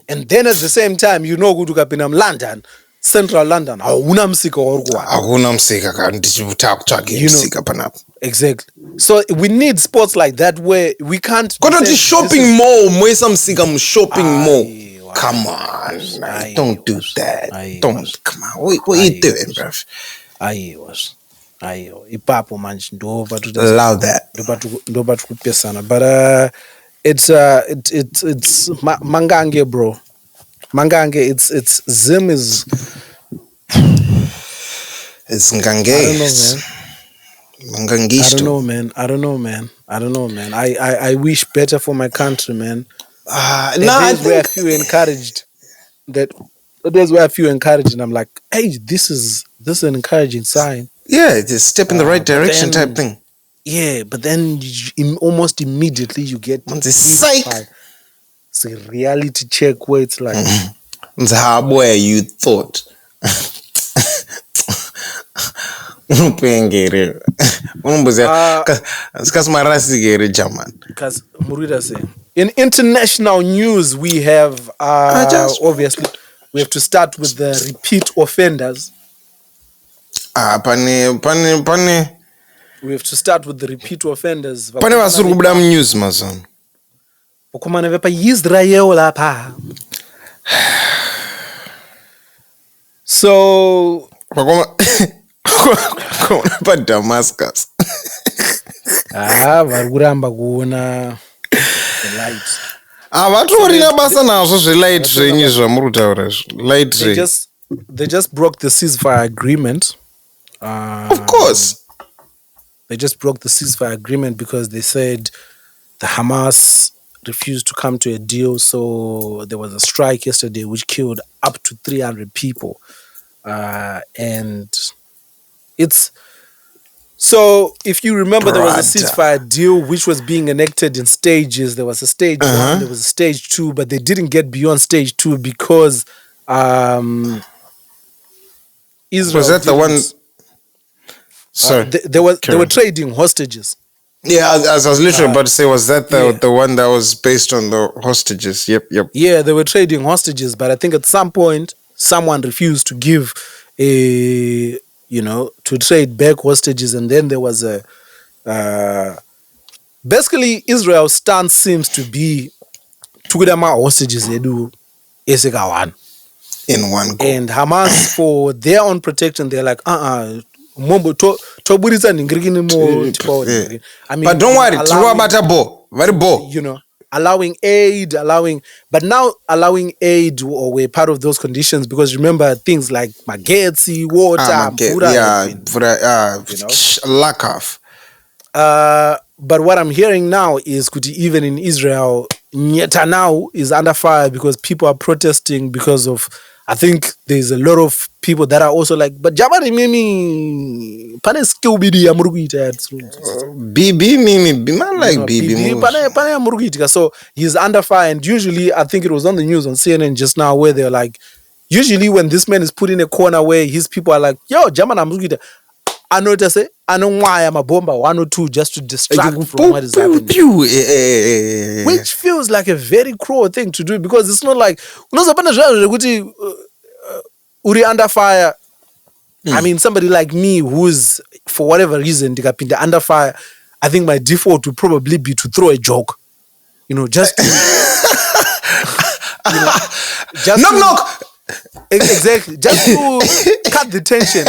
and then at the same time, you know, good ukapinda London, Central London, hauna msika warukuwa. Hakuna msika ka ndichibuta kutsvage msika panapo. Exactly. So we need spots like that where we can't. Kono ti shopping mall, moisa msika mu shopping mall. Come on, don't do that. Don't, come on. What are you doing, bro? Ayo, ipapo manji ndo patu. Allow that. Ndo patu kupesana, but it's mangange, bro. Mangange, it's Zim is. It's Ngange. I don't know, man. I wish better for my country, man. There's where I feel encouraged. There's where I feel encouraged, and I'm like, hey, this is an encouraging sign. Yeah, it's a step in the right direction type thing. Yeah, but then almost immediately you get psych. It's a reality check where it's like, it's how boy you thought. Because in international news, we have obviously we have to start with the repeat offenders. We have to start with the repeat offenders. Pane vasuri kubuda news mazon. Ukumana vepa Israel lapa. So But Damascus. vari kuramba kuona the light. Vatorina basa nazvo zvelight zvenyu zvamuri kutaura light they just broke the ceasefire agreement. Of course. They just broke the ceasefire agreement because they said the Hamas refused to come to a deal. So there was a strike yesterday which killed up to 300 people. And it's... So if you remember, there was a ceasefire deal which was being enacted in stages. There was a stage one, there was a stage two, but they didn't get beyond stage two because Israel... Was that the one... Sorry. They were trading hostages. Yeah, as I was literally about to say, was that the one that was based on the hostages? Yep. Yeah, they were trading hostages, but I think at some point someone refused to give to trade back hostages, and then there was a basically Israel's stance seems to be tukudama hostages edu esekawan in one go. And Hamas, for their own protection, they're like Mombo toburitsa ningirikini mo. I mean, but don't worry, very bo. Allowing aid, but now allowing aid were part of those conditions because remember things like magetsi, water, lack of. But what I'm hearing now is even in Israel, Netanyahu is under fire because people are protesting because of. I think there's a lot of people that are also like, but Jabari Mimi, pane skill bidi ya muruguita. Bibi Mimi, man like Bibi. Pane muruguita. So he's under fire, and usually I think it was on the news on CNN just now where they're like, usually when this man is put in a corner where his people are like, yo, Jamana muruguita. I know to say, I know why I'm a bomber 1 or 2 just to distract from what is happening. Which feels like a very cruel thing to do because it's not like uri under fire. I mean, somebody like me who's for whatever reason under fire, I think my default would probably be to throw a joke. Just to, knock. Exactly, just to cut the tension.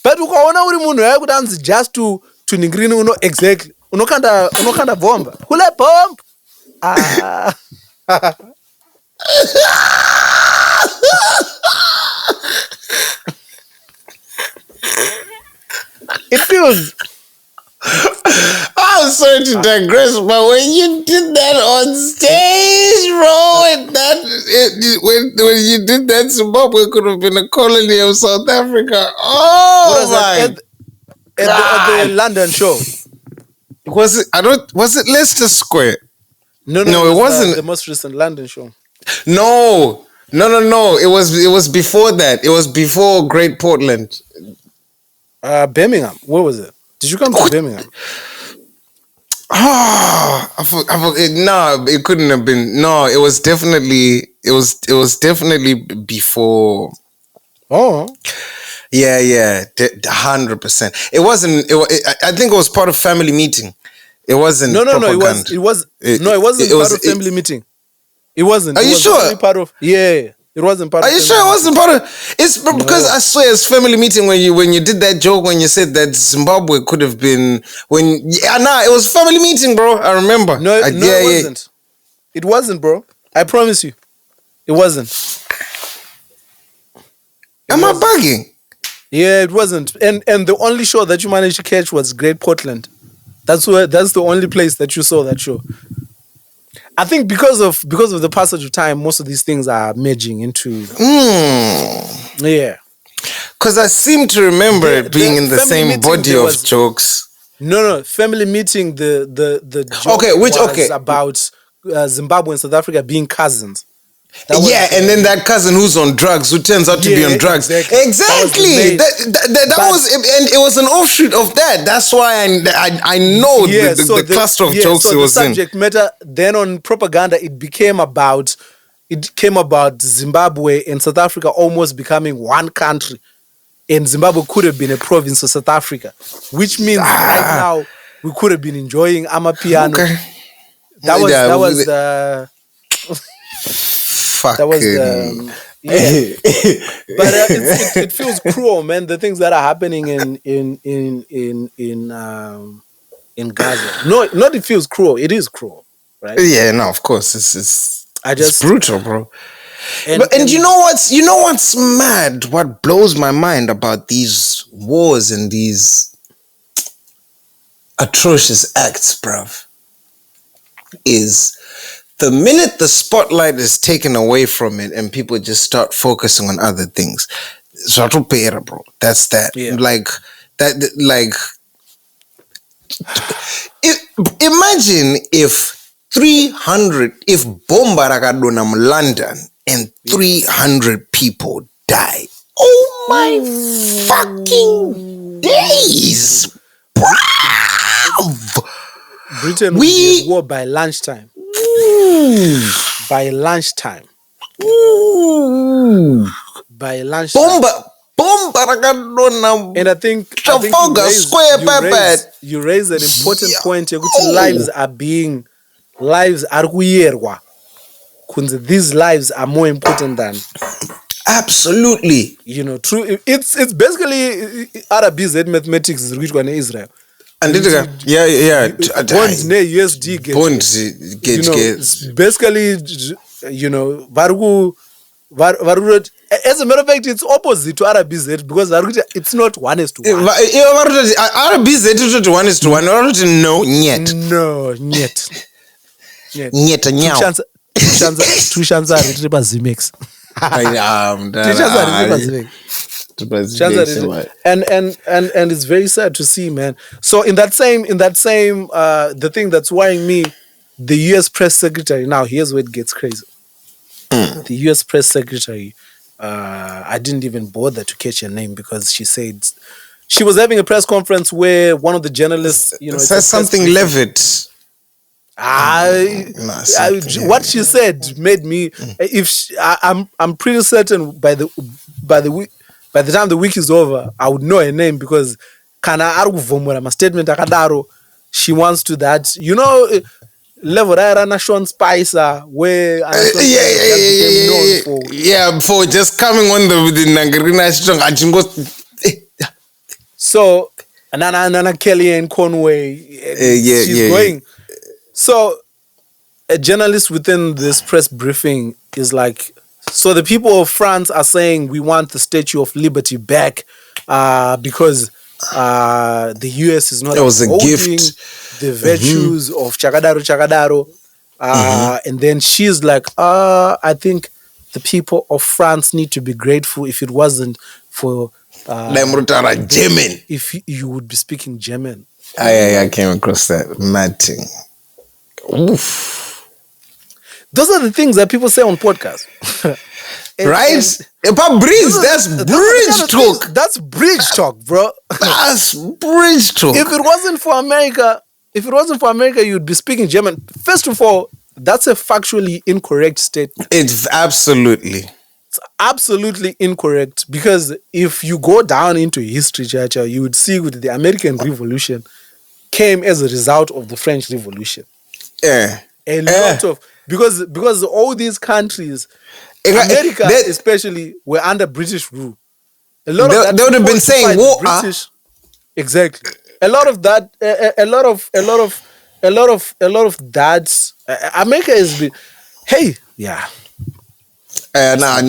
But ukaona uri munhu yakudanzi just to ningirini exactly unokanda bomba kule bomb. It feels. I'm sorry to digress, but when you did that on stage, bro, when you did that, Zimbabwe could have been a colony of South Africa. Oh my! At the London show. Was it Leicester Square? No, it wasn't. The most recent London show. No. It was before that. It was before Great Portland. Birmingham. Where was it? Did you come to Birmingham? I forgot. No, it couldn't have been. No, it was definitely before. Oh. Yeah, 100%. It wasn't. I think it was part of family meeting. It wasn't. No. It wasn't part of family meeting. It wasn't. Are you sure? Part of. Yeah. It wasn't part of. Are you sure it wasn't part of? It's because I swear it's family meeting when you did that joke when you said that Zimbabwe could have been it was family meeting, bro. I remember. No, it wasn't. It wasn't, bro. I promise you, it wasn't. Am I bugging? Yeah, it wasn't. And the only show that you managed to catch was Great Portland. That's the only place that you saw that show. I think because of the passage of time, most of these things are merging into. Yeah. Because I seem to remember it being in the same body of jokes. No. Family meeting. The joke was about Zimbabwe and South Africa being cousins. And then that cousin who's on drugs, who turns out to be on drugs. Exactly. That was, and it was an offshoot of that. That's why I know the cluster of jokes it was in. The subject matter, then on propaganda, it came about Zimbabwe and South Africa almost becoming one country. And Zimbabwe could have been a province of South Africa, which means right now we could have been enjoying Amapiano. Okay. That was Yeah, but it feels cruel, man. The things that are happening in Gaza. No, not it feels cruel. It is cruel, right? Yeah, no, of course, I it's just brutal, bro. and But you know what's mad? What blows my mind about these wars and these atrocious acts, bruv, is the minute the spotlight is taken away from it and people just start focusing on other things. Zwatopera, bro. That's that. yeah, Like imagine if 300 if bomba rakadona London and 300 people die. Oh my fucking days, bruv. Britain will be at war by lunchtime. By lunchtime. By lunchtime. Bomba rakadona. And I think you raise an important point. Lives are kuyerwa. These lives are more important than absolutely. True. It's basically RBZ mathematics is which one Israel. And bonds ne USD get it's basically varu as a matter of fact it's opposite to RBZ because it's not 1:1. RBZ is not 1:1. No yet. No yet. Tushanza Zimex. And it's very sad to see, man. So in that same the thing that's worrying me, the US press secretary, now here's where it gets crazy. The US press secretary, I didn't even bother to catch her name because she said she was having a press conference where one of the journalists, says something Levitt. What she said made me. I'm pretty certain by the time the week is over, I would know her name because kana arukuvhomora my statement akadaro. She wants to that level rana Sean Spicer where became known for just coming on the Nangarina strong. So Nana Kelly and Conway, she's going. So a journalist within this press briefing is like, so the people of France are saying we want the Statue of Liberty back because the US is not upholding the virtues of Chakadaro. And then she's like, I think the people of France need to be grateful if it wasn't for German. If you would be speaking German. I came across that mad thing. Oof. Those are the things that people say on podcasts. Right? But bridge, that's bridge talk. That's bridge talk, bro. That's bridge talk. If it wasn't for America, you'd be speaking German. First of all, that's a factually incorrect statement. It's absolutely incorrect because if you go down into history, Chacha, you would see that the American Revolution came as a result of the French Revolution. Yeah. A lot of because all these countries, America especially, were under British rule. A lot of that they would have been saying war. British, exactly. A lot of that. A lot of that. America has been. Hey, yeah. Nah.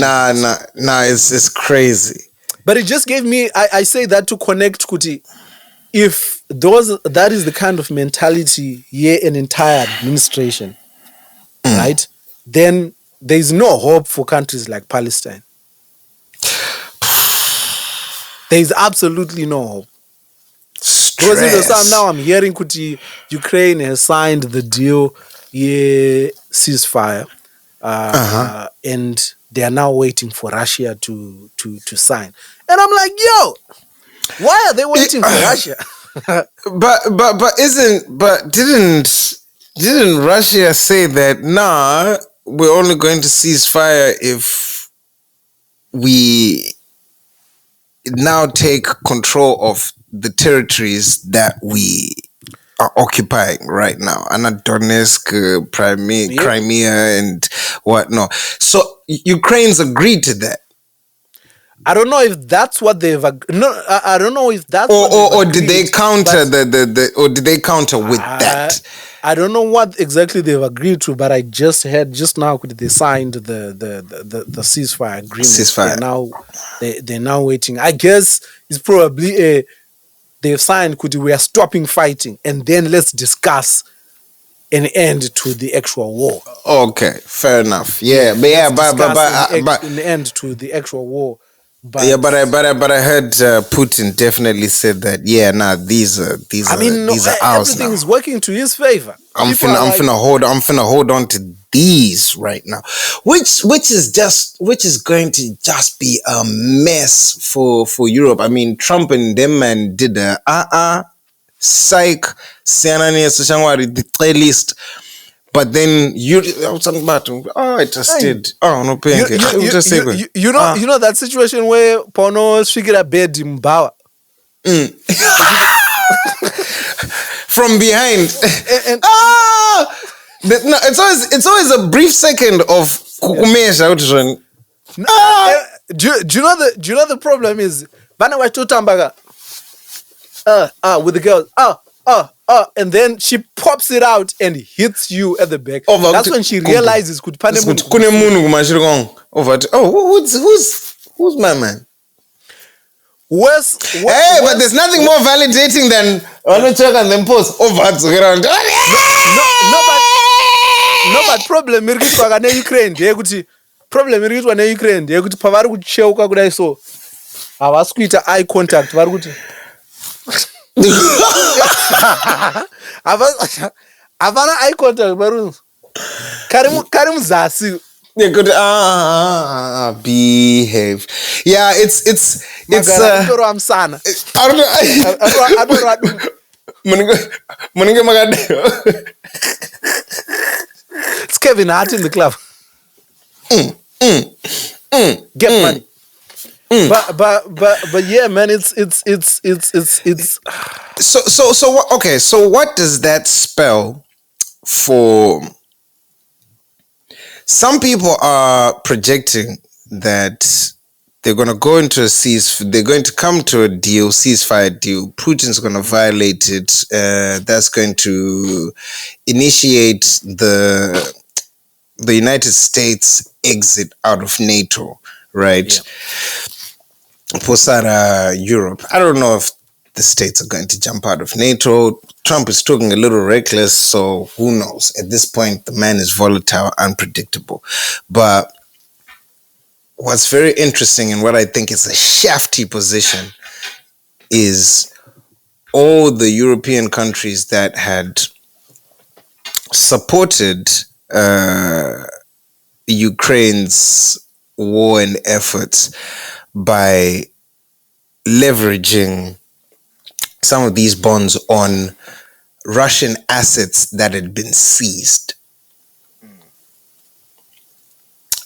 It's crazy. But it just gave me. I say that to connect Kuti. If that is the kind of mentality, an entire administration, right? Then there is no hope for countries like Palestine. There is absolutely no hope. Because even now I'm hearing Kuti, Ukraine has signed the deal, ceasefire, and they are now waiting for Russia to sign. And I'm like, yo, why are they waiting for Russia? Didn't Russia say that we're only going to cease fire if we now take control of the territories that we are occupying right now. Donetsk, Crimea, and whatnot. So Ukraine's agreed to that. I don't know if that's what they've no. I don't know if that's or did they counter or did they counter with that? I don't know what exactly they've agreed to, but I just heard just now they signed the ceasefire agreement. They're now waiting. I guess it's probably they've signed. We are stopping fighting, and then let's discuss an end to the actual war. Okay, fair enough. Yeah, but an end to the actual war. But I heard Putin definitely said that. Yeah, these are ours. Everything is working to his favor. I'm finna hold on to these right now, which is going to just be a mess for Europe. I mean, Trump and them man did a psych the list. But then I was talking about it just did. Oh no, you know that situation where Pono figured a bed in Bawa. From behind. It's always a brief second of kukumesha. Do you know the problem is Bana wa tutambaga with the girls. And then she pops it out and hits you at the back. That's when she realizes who's my man? But there's nothing more validating than check and then post but problem irikitwa ne Ukraine ndeyekuti problem irikitwa ne Ukraine ndeyekuti pavari kucheuka kudai so havasi kuita eye contact vari kuti havana eye contact vari kari muzasi. They could behave. Yeah, it's it's Kevin Hart in the club. Get money. But yeah, man, it's so what does that spell for? Some people are projecting that they're going to go into they're going to come to a ceasefire deal. Putin's going to violate it. That's going to initiate the United States exit out of NATO, right? Yeah. For Europe. I don't know if the states are going to jump out of NATO. Trump is talking a little reckless, so who knows? At this point, the man is volatile, unpredictable. But what's very interesting and what I think is a shafty position is all the European countries that had supported Ukraine's war and efforts by leveraging some of these bonds on Russian assets that had been seized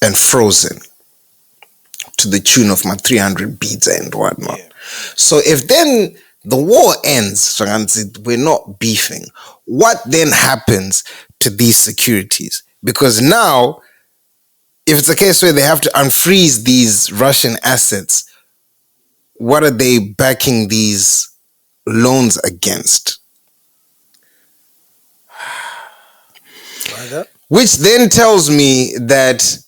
and frozen to the tune of my 300 beads and whatnot. Yeah. So if then the war ends, we're not beefing, what then happens to these securities? Because now, if it's a case where they have to unfreeze these Russian assets, what are they backing these loans against? Which then tells me that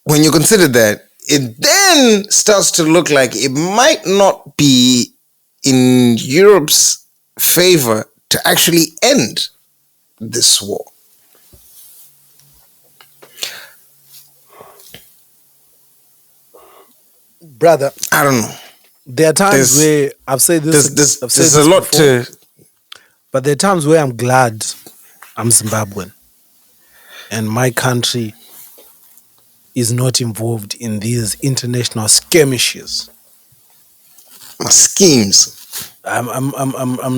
when you consider that, it then starts to look like it might not be in Europe's favor to actually end this war. Brother, I don't know. There are times where I've said this. There's a lot before, but there are times where I'm glad I'm Zimbabwean and my country is not involved in these international skirmishes. Schemes. I'm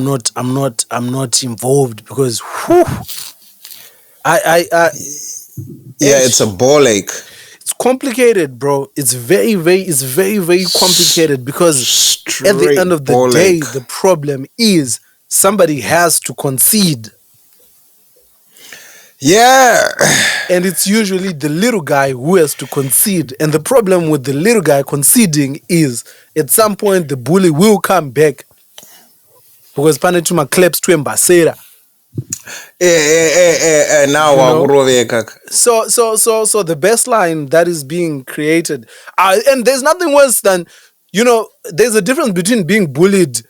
not involved because it's a ball ache. It's complicated, bro. It's very, very complicated because at the end of the day, the problem is somebody has to concede. Yeah. And it's usually the little guy who has to concede. And the problem with the little guy conceding is at some point the bully will come back. Because panetuma claps to embasera. Now So the best line that is being created, and there's nothing worse than, there's a difference between being bullied.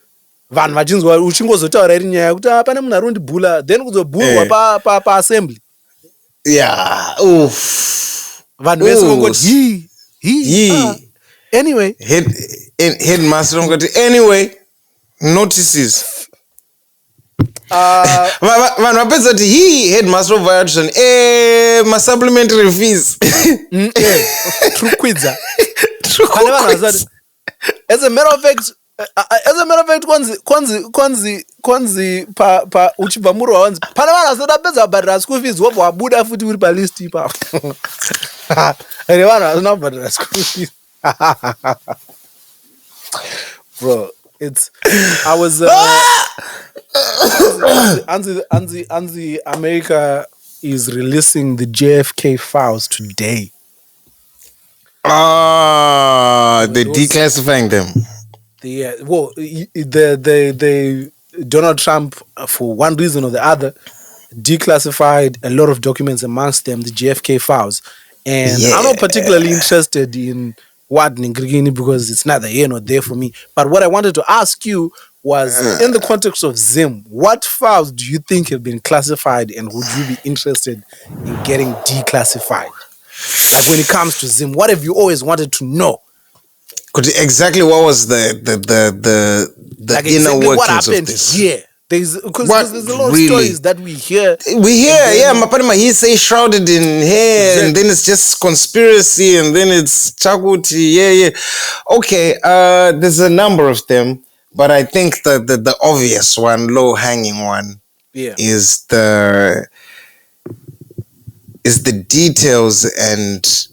Vanhu vachinzwa uchingozotaura iri nyaya yekuti pane munhu ari kundibhula, then kuzobhurwa pa assembly. Yeah. Oof. Vanhu vese vongoti anyway. Headmaster vongoti anyway notices. Vanhu vapedza kuti headmaster of violation ma-supplementary fees. Trukwidza. As a matter of fact, kwanzi pa uchibva murwa wanzi pana vanhu vasada pedza kubhadhira school fees wobva wabuda futi uri palist ipapo. Ere vanhu vasina kubhadhira school fees. Bro, I was Anzi America is releasing the JFK files today. They're declassifying them. The Donald Trump, for one reason or the other, declassified a lot of documents, amongst them the JFK files. And I'm not particularly interested in what Ningirigini because it's neither here nor there for me. But what I wanted to ask you was, in the context of Zim, what files do you think have been classified and would you be interested in getting declassified? Like when it comes to Zim, what have you always wanted to know? Exactly what was the like inner workings what happened of this? Here. Because there's a lot of stories that we hear. Maparima he say shrouded in hair, exactly. And then it's just conspiracy, and then it's chakuti, Okay, there's a number of them, but I think the obvious one, low-hanging one, is the details and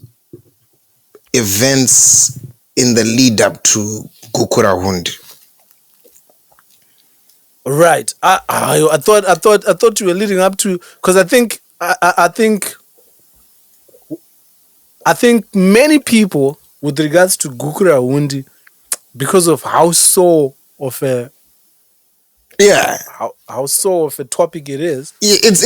events in the lead up to Gukurahundi. Right. I thought you were leading up to, because I think many people, with regards to Gukurahundi, because of how sore of a topic it is. It's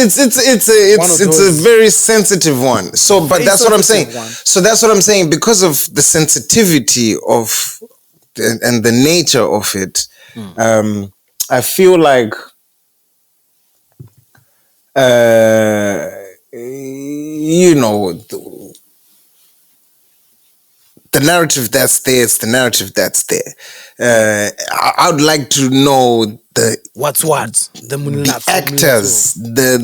a very sensitive one. So, but that's what I'm saying. So that's what I'm saying, because of the sensitivity of and the nature of it. I feel like, the narrative that's there, it's the narrative that's there. I would like to know the actors, the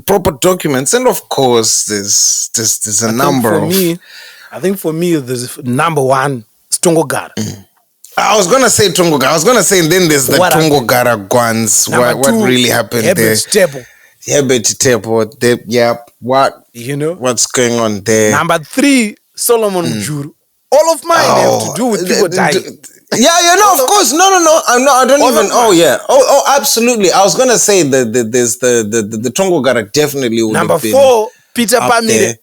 proper documents, and of course, there's a number of. I think for me, there's number one, Stongogara. I was gonna say Tongogara. I was gonna say, and then there's the Tongogara Gwans. What really happened there? What's going on there? Number 3, Solomon Juru. All of mine have to do with people dying. Of course. No. I don't even. Absolutely. I was gonna say there's the Tongogara definitely would Number have been 4, Peter Pamire.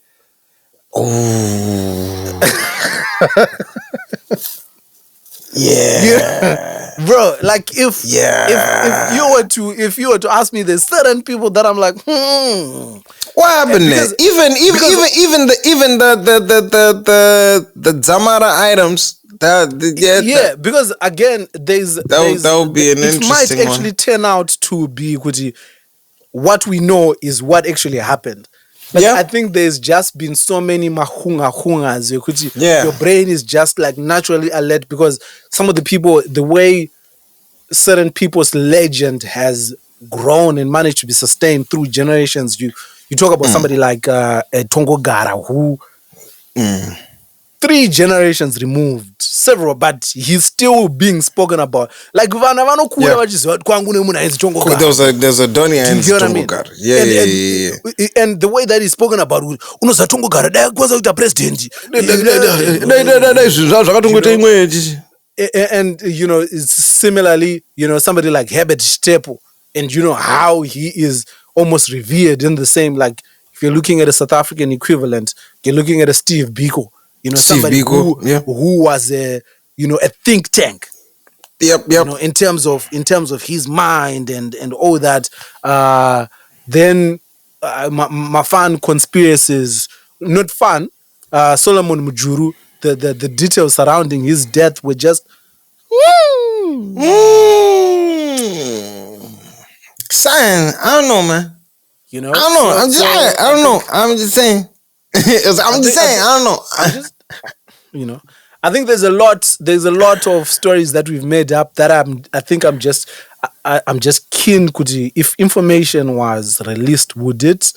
Bro, like if you were to ask me, there's certain people that I'm like, what happened there? Even the Zamara items. Because again, that would be an interesting one. It might actually turn out to be what we know is what actually happened. But I think there's just been so many mahungas. Your brain is just like naturally alert, because some of the people, the way certain people's legend has grown and managed to be sustained through generations. You talk about somebody like Tongogara, who 3 generations removed, several, but he's still being spoken about. Like there's a Donia and Tongogara. And the way that he's spoken about, Tongogara, president. and it's similarly, somebody like Herbert Stepo, and how he is almost revered in the same, like, if you're looking at a South African equivalent, you're looking at a Steve Biko, Steve somebody Biko, yeah. who was a think tank. Yep. In terms of his mind and all that. Then my fun conspiracies, not fun. Solomon Mujuru, the details surrounding his death were just. Son, I don't know, man. I don't know. I don't know. I'm just saying. I don't know. I think there's a lot of stories that we've made up that I think I'm just keen. If information was released, would it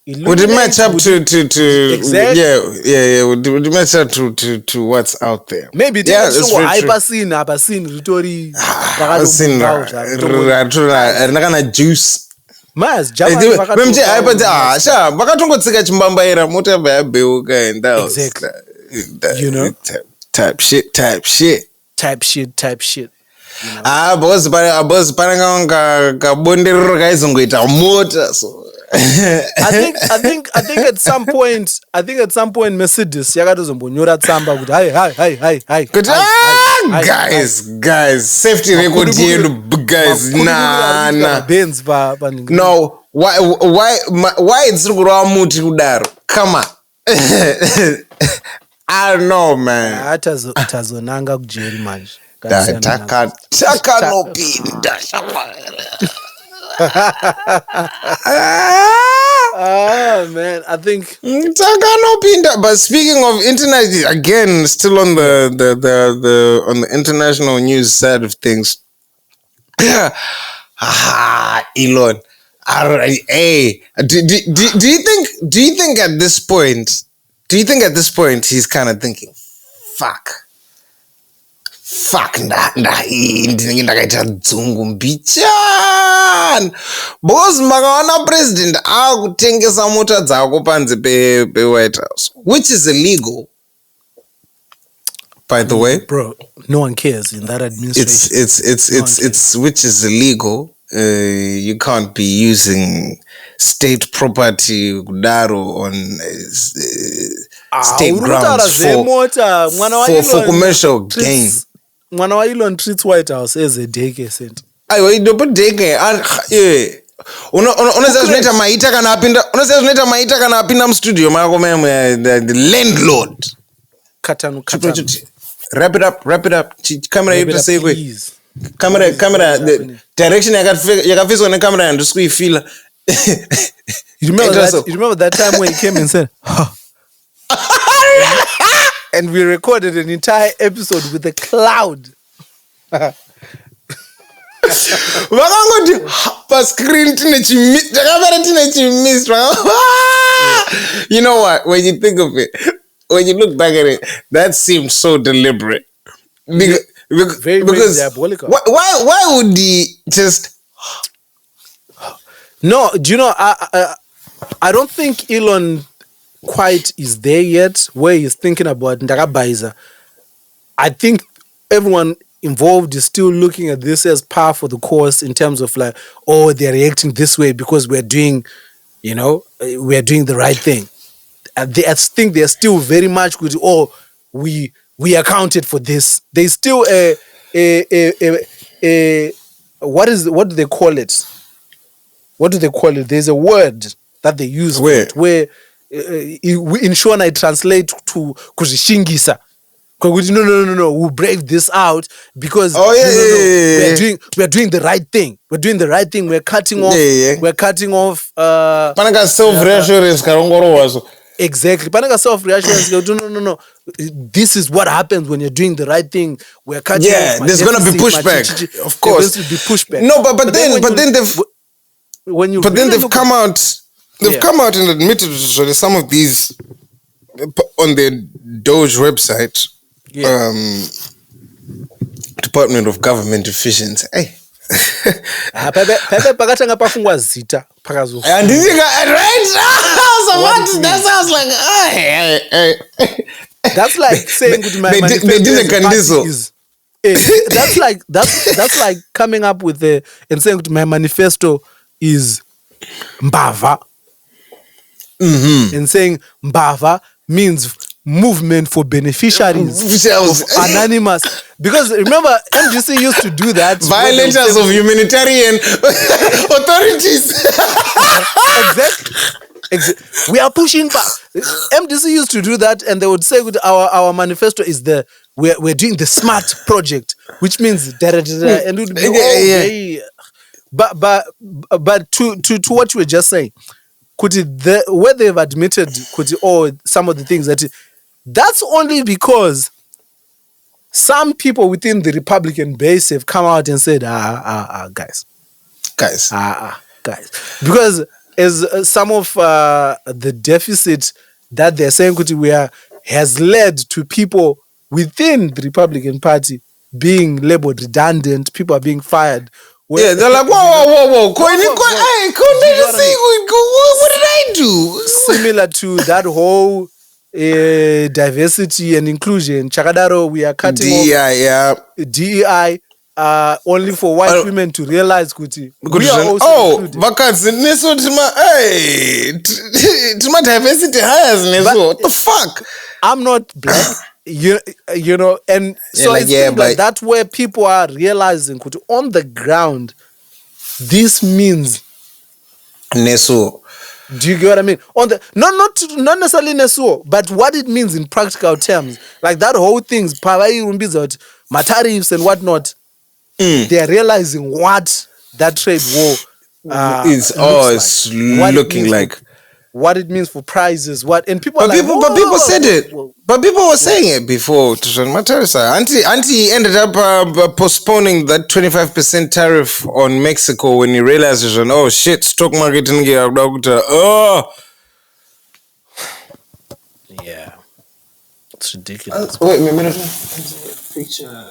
match up to exactly? Yeah. Would it match up to what's out there? Maybe I've seen Ritori. I've seen juice. Mas vakatongotsika chimbambaira motabva yabheuka and exactly. Type shit. Because pananga kabonderero kaizongoita mota so. I think at some point Mercedes yakatozombonyora tsamba kuti hi guys safety record yedu guys no why dziri kurova muti kudaro come on. I don't know, man. Tazonanga kujeri manje. Takanopinda. Man, I think Takanopinda. But speaking of internet, again, still on the on the international news side of things. Elon. Hey, do you think at this point? Do you think at this point he's kind of thinking, fuck, ndakaita dzungu mbichan because makaona president akutengesa mota dzako panze pe White House, which is illegal, by the way. Bro, no one cares in that administration. It's which is illegal. You can't be using state property kudaro on state grounds for commercial gain. Mwana wa Elon treats White House as a daycare center. Aiwa idopo daycare. Unoza zvinoita maita kana apinda mustudio mako the landlord. Katanu. Wrap it up. Camera yetu save. Camera the direction yakafiswa necamera and sikuifila. You remember that time when he came and said, and we recorded an entire episode with a cloud. Vakangoti pa screen tine chimist. You know what? When you think of it, when you look back at it, that seemed so deliberate. Because diabolical. Why would he just? No, do you know? I don't think Elon quite is there yet, where he's thinking about Ndakabaiza. I think everyone involved is still looking at this as par for the course in terms of like, oh, they're reacting this way because we're doing the right thing. I think they're still very much good. Oh, we accounted for this. There's still what do they call it? There's a word that they use for it, where in Shona I translate to kuzishingisa. No, we'll brave this out because we're doing the right thing. We're doing the right thing. We're cutting off. We're cutting off. Panaka self-reassurance karongoro. Exactly. Panaka self-reassurance. No. This is what happens when you're doing the right thing. We're cutting off. There's gonna be pushback. Of course, there's going to be pushback. No, but then they've come out. They've come out and admitted to some of these on their Doge website. Department of Government Efficiency. Hey. Pakatanga pafungwa zita pakazo. And this right? So that sounds like that's like saying good they did a condizo. That's like coming up with and saying my manifesto is Mbava. And saying Mbava means movement for beneficiaries of anonymous. Because remember, MGC used to do that. Violators of humanitarian authorities. Exactly. We are pushing back. MDC used to do that, and they would say, our manifesto is we're doing the smart project, which means and it would be very. But to what you were just saying, where they've admitted some of the things that's only because some people within the Republican base have come out and said, guys, because as some of the deficit that they're saying has led to people within the Republican Party being labeled redundant, people are being fired. They're like, whoa. What did I do? Similar to that whole diversity and inclusion. Chakadaro, we are cutting off DEI only for white women to realize Kuti. We are also diversity hires. What the fuck? I'm not black. You know, and so like that's where people are realizing Kuti, on the ground, this means Neso. Do you get what I mean? On the not necessarily Neso, but what it means in practical terms, like that whole things, my tariffs and whatnot. They are realizing what that trade war is looking like. What it means for prices, and people said it. But people were saying it before. Auntie ended up postponing that 25% tariff on Mexico when he realized, oh shit, stock market didn't get yeah, it's ridiculous. Wait a minute. Picture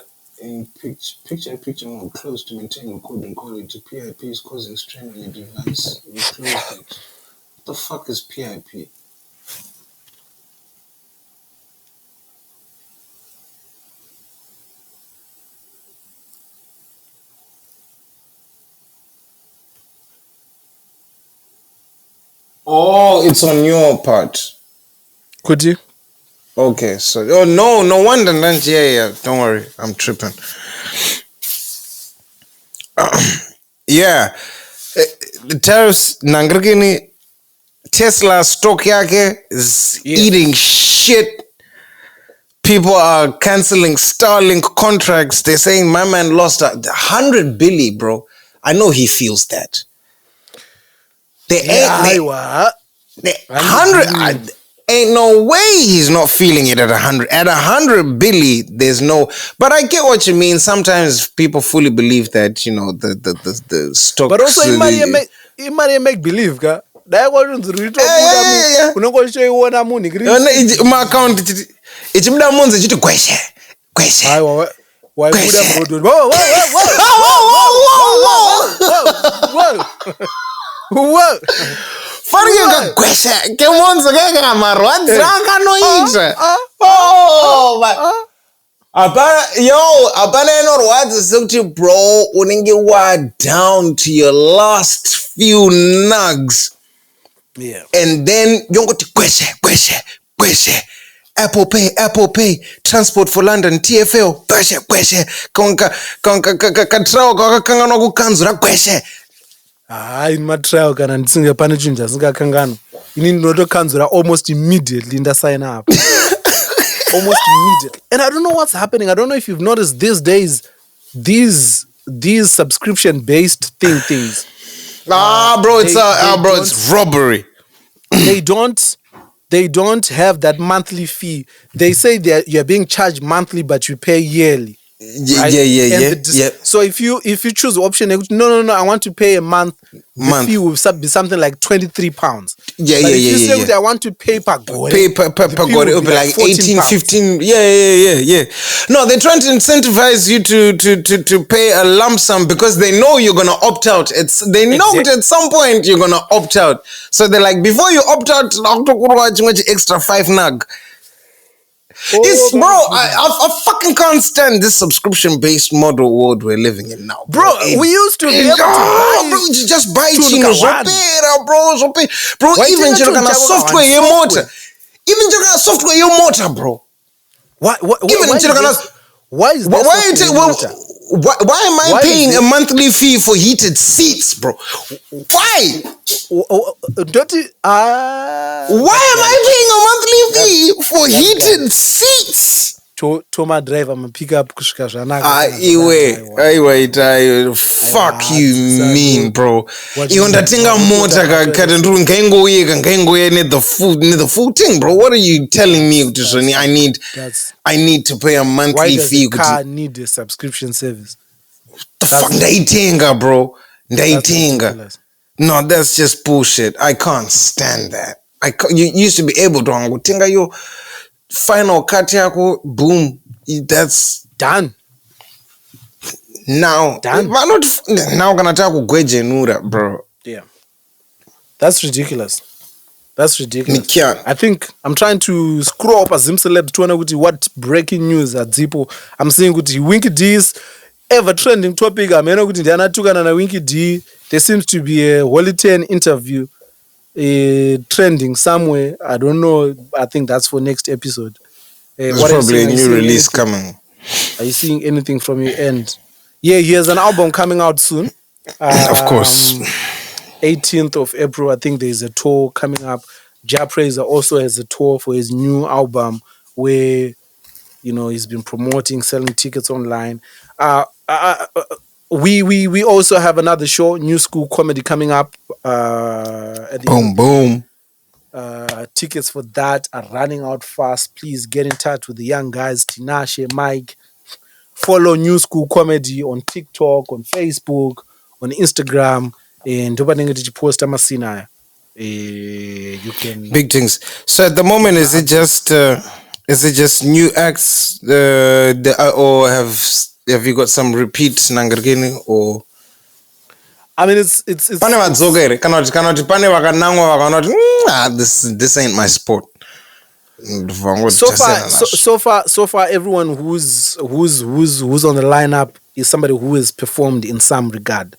more close to maintain recording quality. PIP is causing strain on your device. We closed it. What the fuck is PIP? Oh, it's on your part. Could you? Okay, so no wonder. Yeah, don't worry, I'm tripping. Yeah, the tariffs nangrikini Tesla stock yake is eating shit. People are canceling Starlink contracts. They're saying my man lost 100 billion, bro. I know he feels that. Ain't no way he's not feeling it at 100. At 100 billion, there's no. But I get what you mean. Sometimes people fully believe that the stocks. But also, it might make believe, ga. My account. It's Whoa. Bro, down to your last few nugs. Yeah. And then you go to question. Apple Pay, Transport for London, TFL, in my trial kana nditsinge pane chinhu chasingakangana ini ndinotokanzura almost immediately sign up. Almost immediately. And I don't know what's happening. I don't know if you've noticed these days these subscription based things. Bro, it's robbery. They don't have that monthly fee. They say you're being charged monthly, but you pay yearly. Yeah. So if you choose option, no, I want to pay a month. The fee will be something like £23. If you say I want to pay per gore, it'll be like 18, 15. Yeah. No, they're trying to incentivize you to pay a lump sum because they know you're gonna opt out. They know that at some point you're gonna opt out. So they're like, before you opt out, extra 5 nug. It's bro. I fucking can't stand this subscription-based model world we're living in now, bro. We used to be able to buy, bro. You just buy chino zopera, bro. Why Even tenga chino software your motor. Even chino software your motor, bro. Why is that? Why am I paying a monthly fee for heated seats, bro? Why? Why am I paying a monthly fee for heated seats? Toma driver pick up kusvika zvanaka. Fuck you mean, bro. Iwe ndatenga mota kati ndiri ngaingouye the full thing, bro. What are you telling me? I need to pay a monthly fee. Why does a car need a subscription service? The fuck ndaitenga, bro. Ndaitenga. No, that's just bullshit. I can't stand that. You used to be able to tenga your final cut yako, boom. That's done. Now gonna talk gweje nura, bro. Yeah. That's ridiculous. I think I'm trying to scroll up a Zim Celeb to what breaking news at Zipo. I'm saying kuti Winky D's ever trending topic. I'm kuti Diana Tukana na Winky D. There seems to be a Holy 10 interview trending somewhere. I don't know. I think that's for next episode. There's probably a new release coming. Are you seeing anything from your end? Yeah, he has an album coming out soon. Of course. 18th of April, I think there's a tour coming up. Ja Praiser also has a tour for his new album where, he's been promoting, selling tickets online. We also have another show, New School Comedy, coming up. Boom. Tickets for that are running out fast. Please get in touch with the young guys, Tinashe, Mike. Follow New School Comedy on TikTok, on Facebook, on Instagram, and post you can big things. So at the moment, is it just new acts? Or have you got some repeats nangargini or? I mean, it's pane vadzokere kana kuti pane vakanangwa vakanoti this ain't my sport. So far everyone who's on the lineup is somebody who has performed in some regard,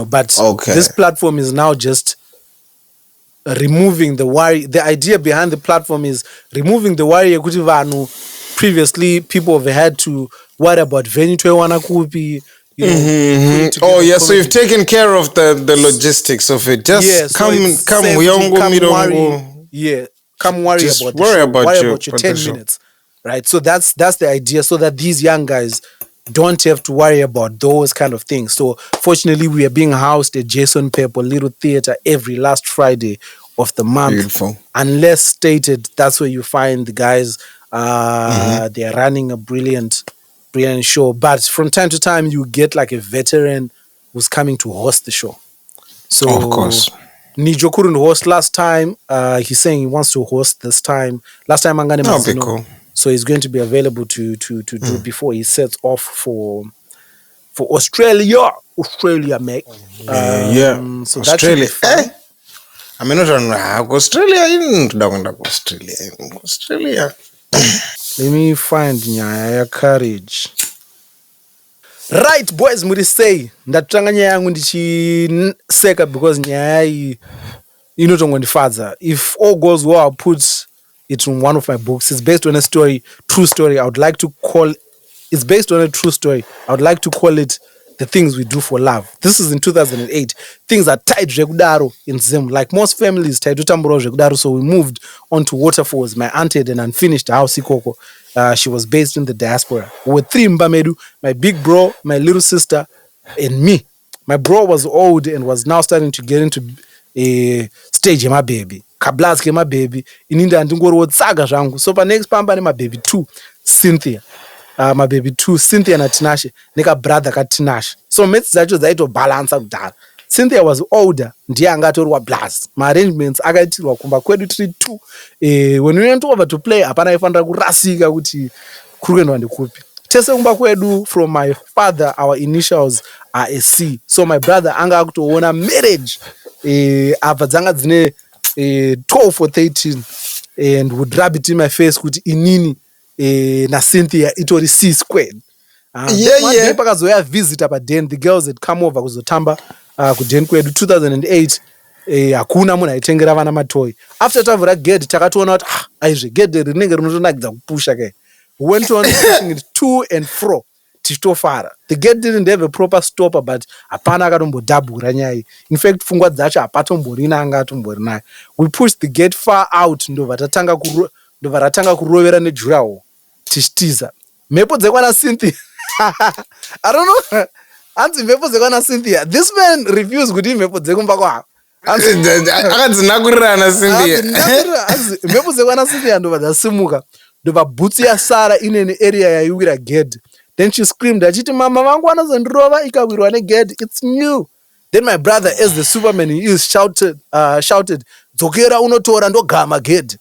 but this platform is now just removing the worry. The idea behind the platform is removing the worry. Previously people have had to worry about venue to kupi. So you've taken care of the logistics of it. Just come worry about your 10 minutes, right? So that's the idea, so that these young guys don't have to worry about those kind of things. So fortunately, we are being housed at Jason Pepper Little Theater every last Friday of the month. Beautiful. Unless stated, that's where you find the guys. They are running a brilliant show, but from time to time you get like a veteran who's coming to host the show. So of course, Nijo couldn't host last time. He's saying he wants to host this time. Last time Angane Masino, cool. So he's going to be available to do before he sets off for Australia, mate. So Australia. I mean, not Australia. Let me find Nyaya Courage. Right, boys, murisei ndatanga nyaya yangu ndichiseka because nyaya inotongondifadza. If all goes well, I'll put it in one of my books. It's based on a true story. It's based on a true story. I would like to call it The Things We Do for Love. This is in 2008. Things are tied Rekudaro in Zim. Like most families, tied Utamburo Rekudaro. So we moved on to Waterfalls. My auntie had an unfinished house. She was based in the diaspora. We were three Mbamedu, my big bro, my little sister, and me. My bro was old and was now starting to get into a stage, my baby. Kablaski, my baby. Ininda andingoro tsaga zvangu. So pa next pamba my baby 2, Cynthia. My baby 2, Cynthia na Tinashe. Nika brother ka Tinashe. So mates zacho zaito balance kudala. Cynthia was older. Ndiye angatorwa blast. My arrangements akaitirwa kumba kwedu 3-2. When we went over to play, apana ifanira kurasika kuti kurukendwa ndikupi. Tese kumba kwedu, from my father, our initials are a C. So my brother anga akutoona marriage. Apa dzanga dzine 12 or 13. And would rub it in my face kuti inini naCynthia itori C squared. One day pakazoya visitor paden, the girls had come over kuzotamba kuden kwedu 2008. Hakuna munhu aitengera vana matoy. After tavhura gedhi takatoona kuti aizve gedhi rinenge rinotonakidza kupusha kai. We went on pushing it to and fro tichitofara. The gate didn't have a proper stopper, but hapana akatombodhabhura nyaya. In fact, pfungwa dzacho hapatomborina anga atomborinayo. We pushed the gate far out ndobva ratanga kurovera nejurawo tichitiza. Mhepo dzekwana Cynthia. I don't know. Hanzi mhepo dzekwana Cynthia. This man refused kuti mhepo dzekumba kwavo. akadzinakurirana Cynthia. Mhepo dzekwana Cynthia ndobva dzasimuka. Ndobva bhutsi yasara ine area yaiwira gedhi. Then she screamed, achiti mama vangu vanozondirova ikawirwa negedhi. It's new. Then my brother, as the Superman he is, shouted, dzokera unotora ndogama gedhi.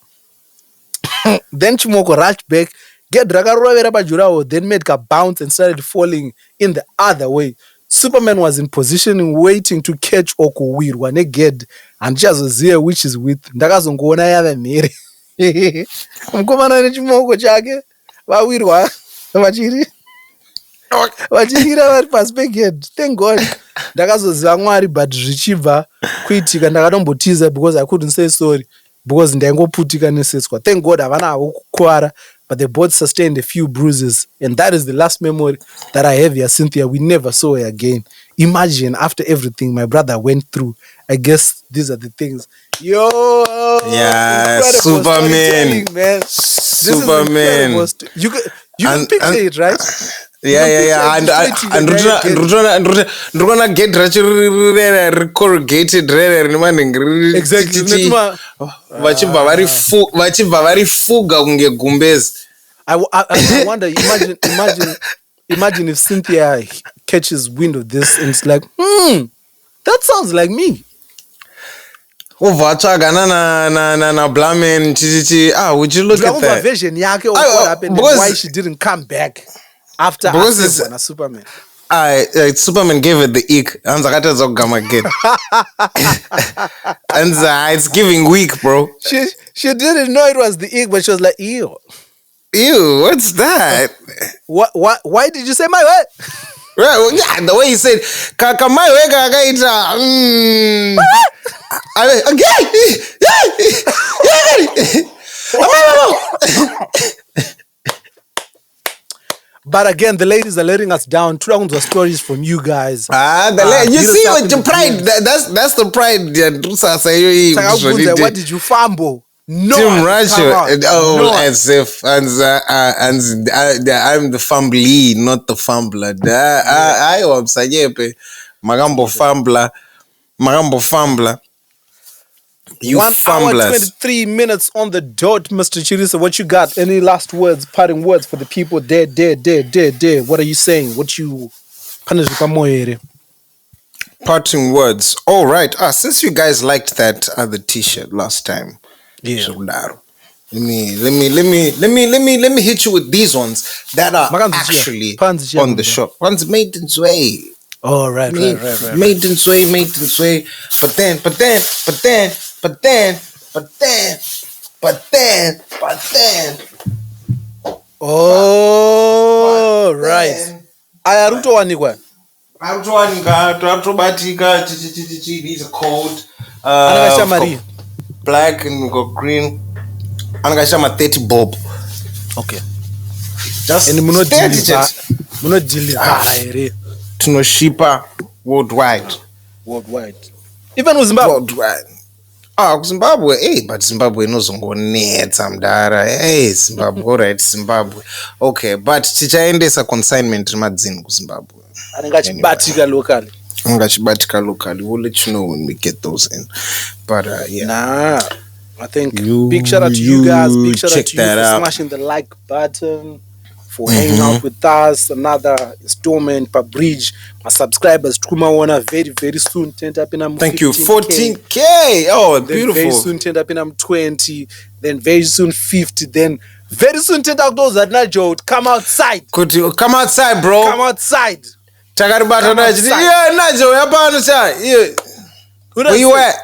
Then Chimoko rushed back. Gedhi rakarovera pajurawo, then made a bounce and started falling in the other way. Superman was in position waiting to catch or kuwirwa negedhi. Handichazoziva which is with. Ndakazongoona yava mhere. Mukomana nechimoko chake vawirwa vachirira vari pasi pegedhi. Thank God ndakazoziva Mwari, but zvichibva kuitika ndakatombotiza because I couldn't say sorry because ndaingoputika neseswa. Thank God havana havo kukwara, but they both sustained a few bruises, and that is the last memory that I have here. Cynthia, we never saw her again. Imagine after everything my brother went through. I guess these are the things. Yo, yeah, Superman, man. Superman. You can picture it, right? Yeah. And ndrona gate rachirira recorrugated rere exactly. vachibva vari fuga kunge gumbezi. I wonder, imagine if Cynthia catches wind of this and it's like, that sounds like me. Vatsvagana na Blamen chichichi. Would you look at that version yake of what happened and why she didn't come back after Superman? Superman gave it the ick. And it's giving weak, bro. She didn't know it was the ick, but she was like, ew, what's that? Why did you say my way? Right, well, yeah, the way he said kaka my way kakaita But again, the ladies are letting us down. Two stories from you guys. You see what the pride. That's the pride. What did you fumble? No, Tim Ratchet. As if I'm the fumbly, not the fumbler. I was a Magambo fumbler. You 1 fumblers. hour 23 minutes on the dot, Mr. Chirisa. What you got? Any last words, parting words for the people there? What are you saying? What you parting words? All right. Since you guys liked that other T-shirt last time, yeah. Let me hit you with these ones that are actually on the shop. One's made in Sway. Oh, right. Made in Sway. But then. Oh, right. Ayarutowanikwa. Batika. These are cold. Black and we got green. Anagashama 30 bob. Okay. Just and tunoshipa worldwide. Even with Zimbabwe. Worldwide. Zimbabwe. But Zimbabwe inozongonetsa mdara. Zimbabwe. All right, Zimbabwe. Okay, but tichaendesa consignment madzini kuZimbabwe. Angachibatika locally. We'll let you know when we get those in. But yeah. I think big shout out to you guys. Big shout out to you for smashing the like button, for hanging out with us. Another installment per bridge. My subscribers, Trumawana, very, very soon. Thank you. 14K. Oh, then beautiful. Very soon, 20. Then very soon, 50. Then very soon, 10 of those that not Joe. Come outside. Could you come outside, bro? Come outside. Takaribata Najo, where you at?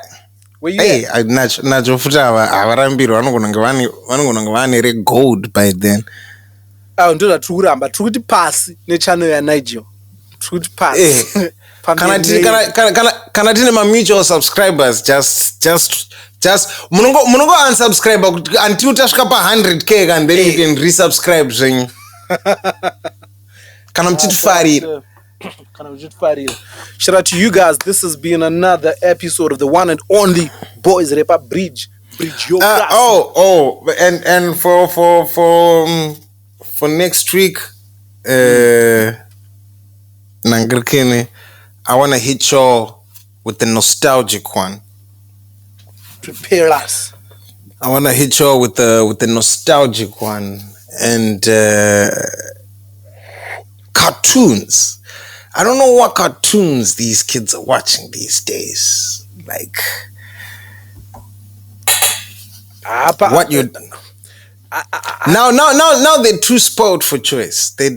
Najo futa avarambirwa vanogona vane gold by then. Ndoda turi kuramba turi kuti pasi nechannel yaNigel. Turi kuti pasi. Kana tine ma mutual subscribers just munongo unsubscribe until tasvika pa 100k and then you can resubscribe zvenyu. Kana mchitifarira. Shout out to you guys. This has been another episode of the one and only Boys Rapper Bridge your class. And for next week, Nangirkene, I want to hit y'all with the nostalgic one. Prepare us. I want to hit y'all with the nostalgic one and cartoons. I don't know what cartoons these kids are watching these days. Like, what you now they're too spoiled for choice. They're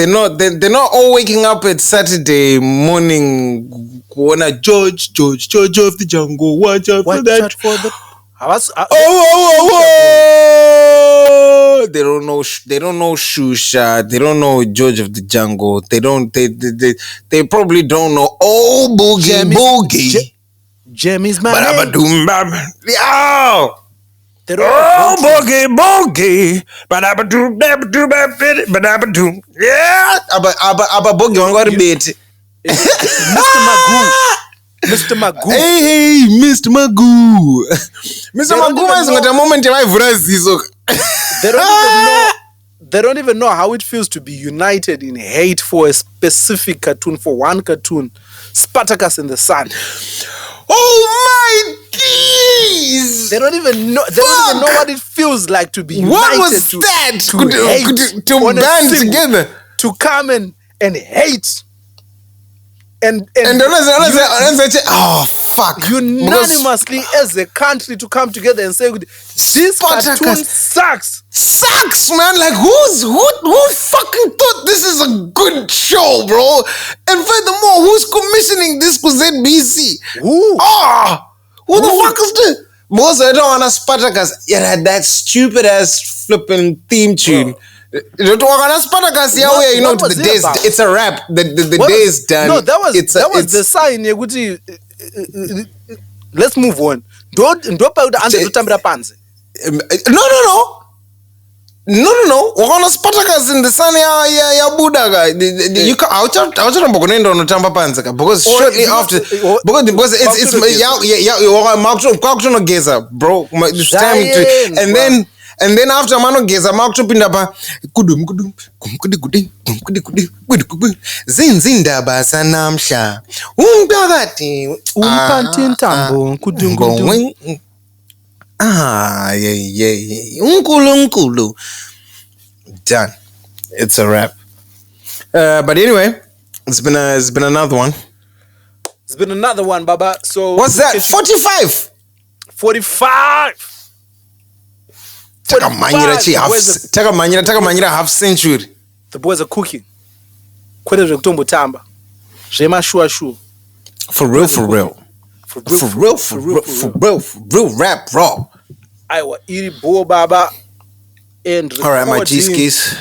not all waking up at Saturday morning. Wanna George of the Jungle. Watch out for that. They don't know Shusha. They don't know George of the Jungle. They probably don't know Boogie. Jemmy's my name. Boogie. Yeah. Boogie wangwari beti. Mr. Magoo. Hey, Mr. Magoo. Mr. Magoo is at a moment in my zizo. They don't even know how it feels to be united in hate for a specific cartoon, for one cartoon, Spartacus and the Sun. Oh my days! They don't even know what it feels like to be united. What was that? To band together, to come and hate. And oh fuck! Unanimously as a country to come together and say this cartoon sucks, man. Like who fucking thought this is a good show, bro? And furthermore, who's commissioning this for ZBC? Who the fuck is this? Because I don't want to Spartacus. It had that stupid ass flipping theme tune. Spartacus, the days. It's a rap. The day is done. No, that was the sign. Let's move on. Don't No. Wakona Spartacus in the sun ya Buddha guy. You can because shortly after because it's bro. It's time to and then after mano geza makutopinda pa zinzinda basa namsha umphakathi umpantintambo unkulunkulu. Done. It's a wrap. But anyway, it's been another one. It's been another one, Baba. So what's that? 45. Taka manyira half century. The boys are cooking. Kwete kutombo tamba. Jema shu. For real. Rap raw. Aiwa iri bo Baba and all right, my G skis.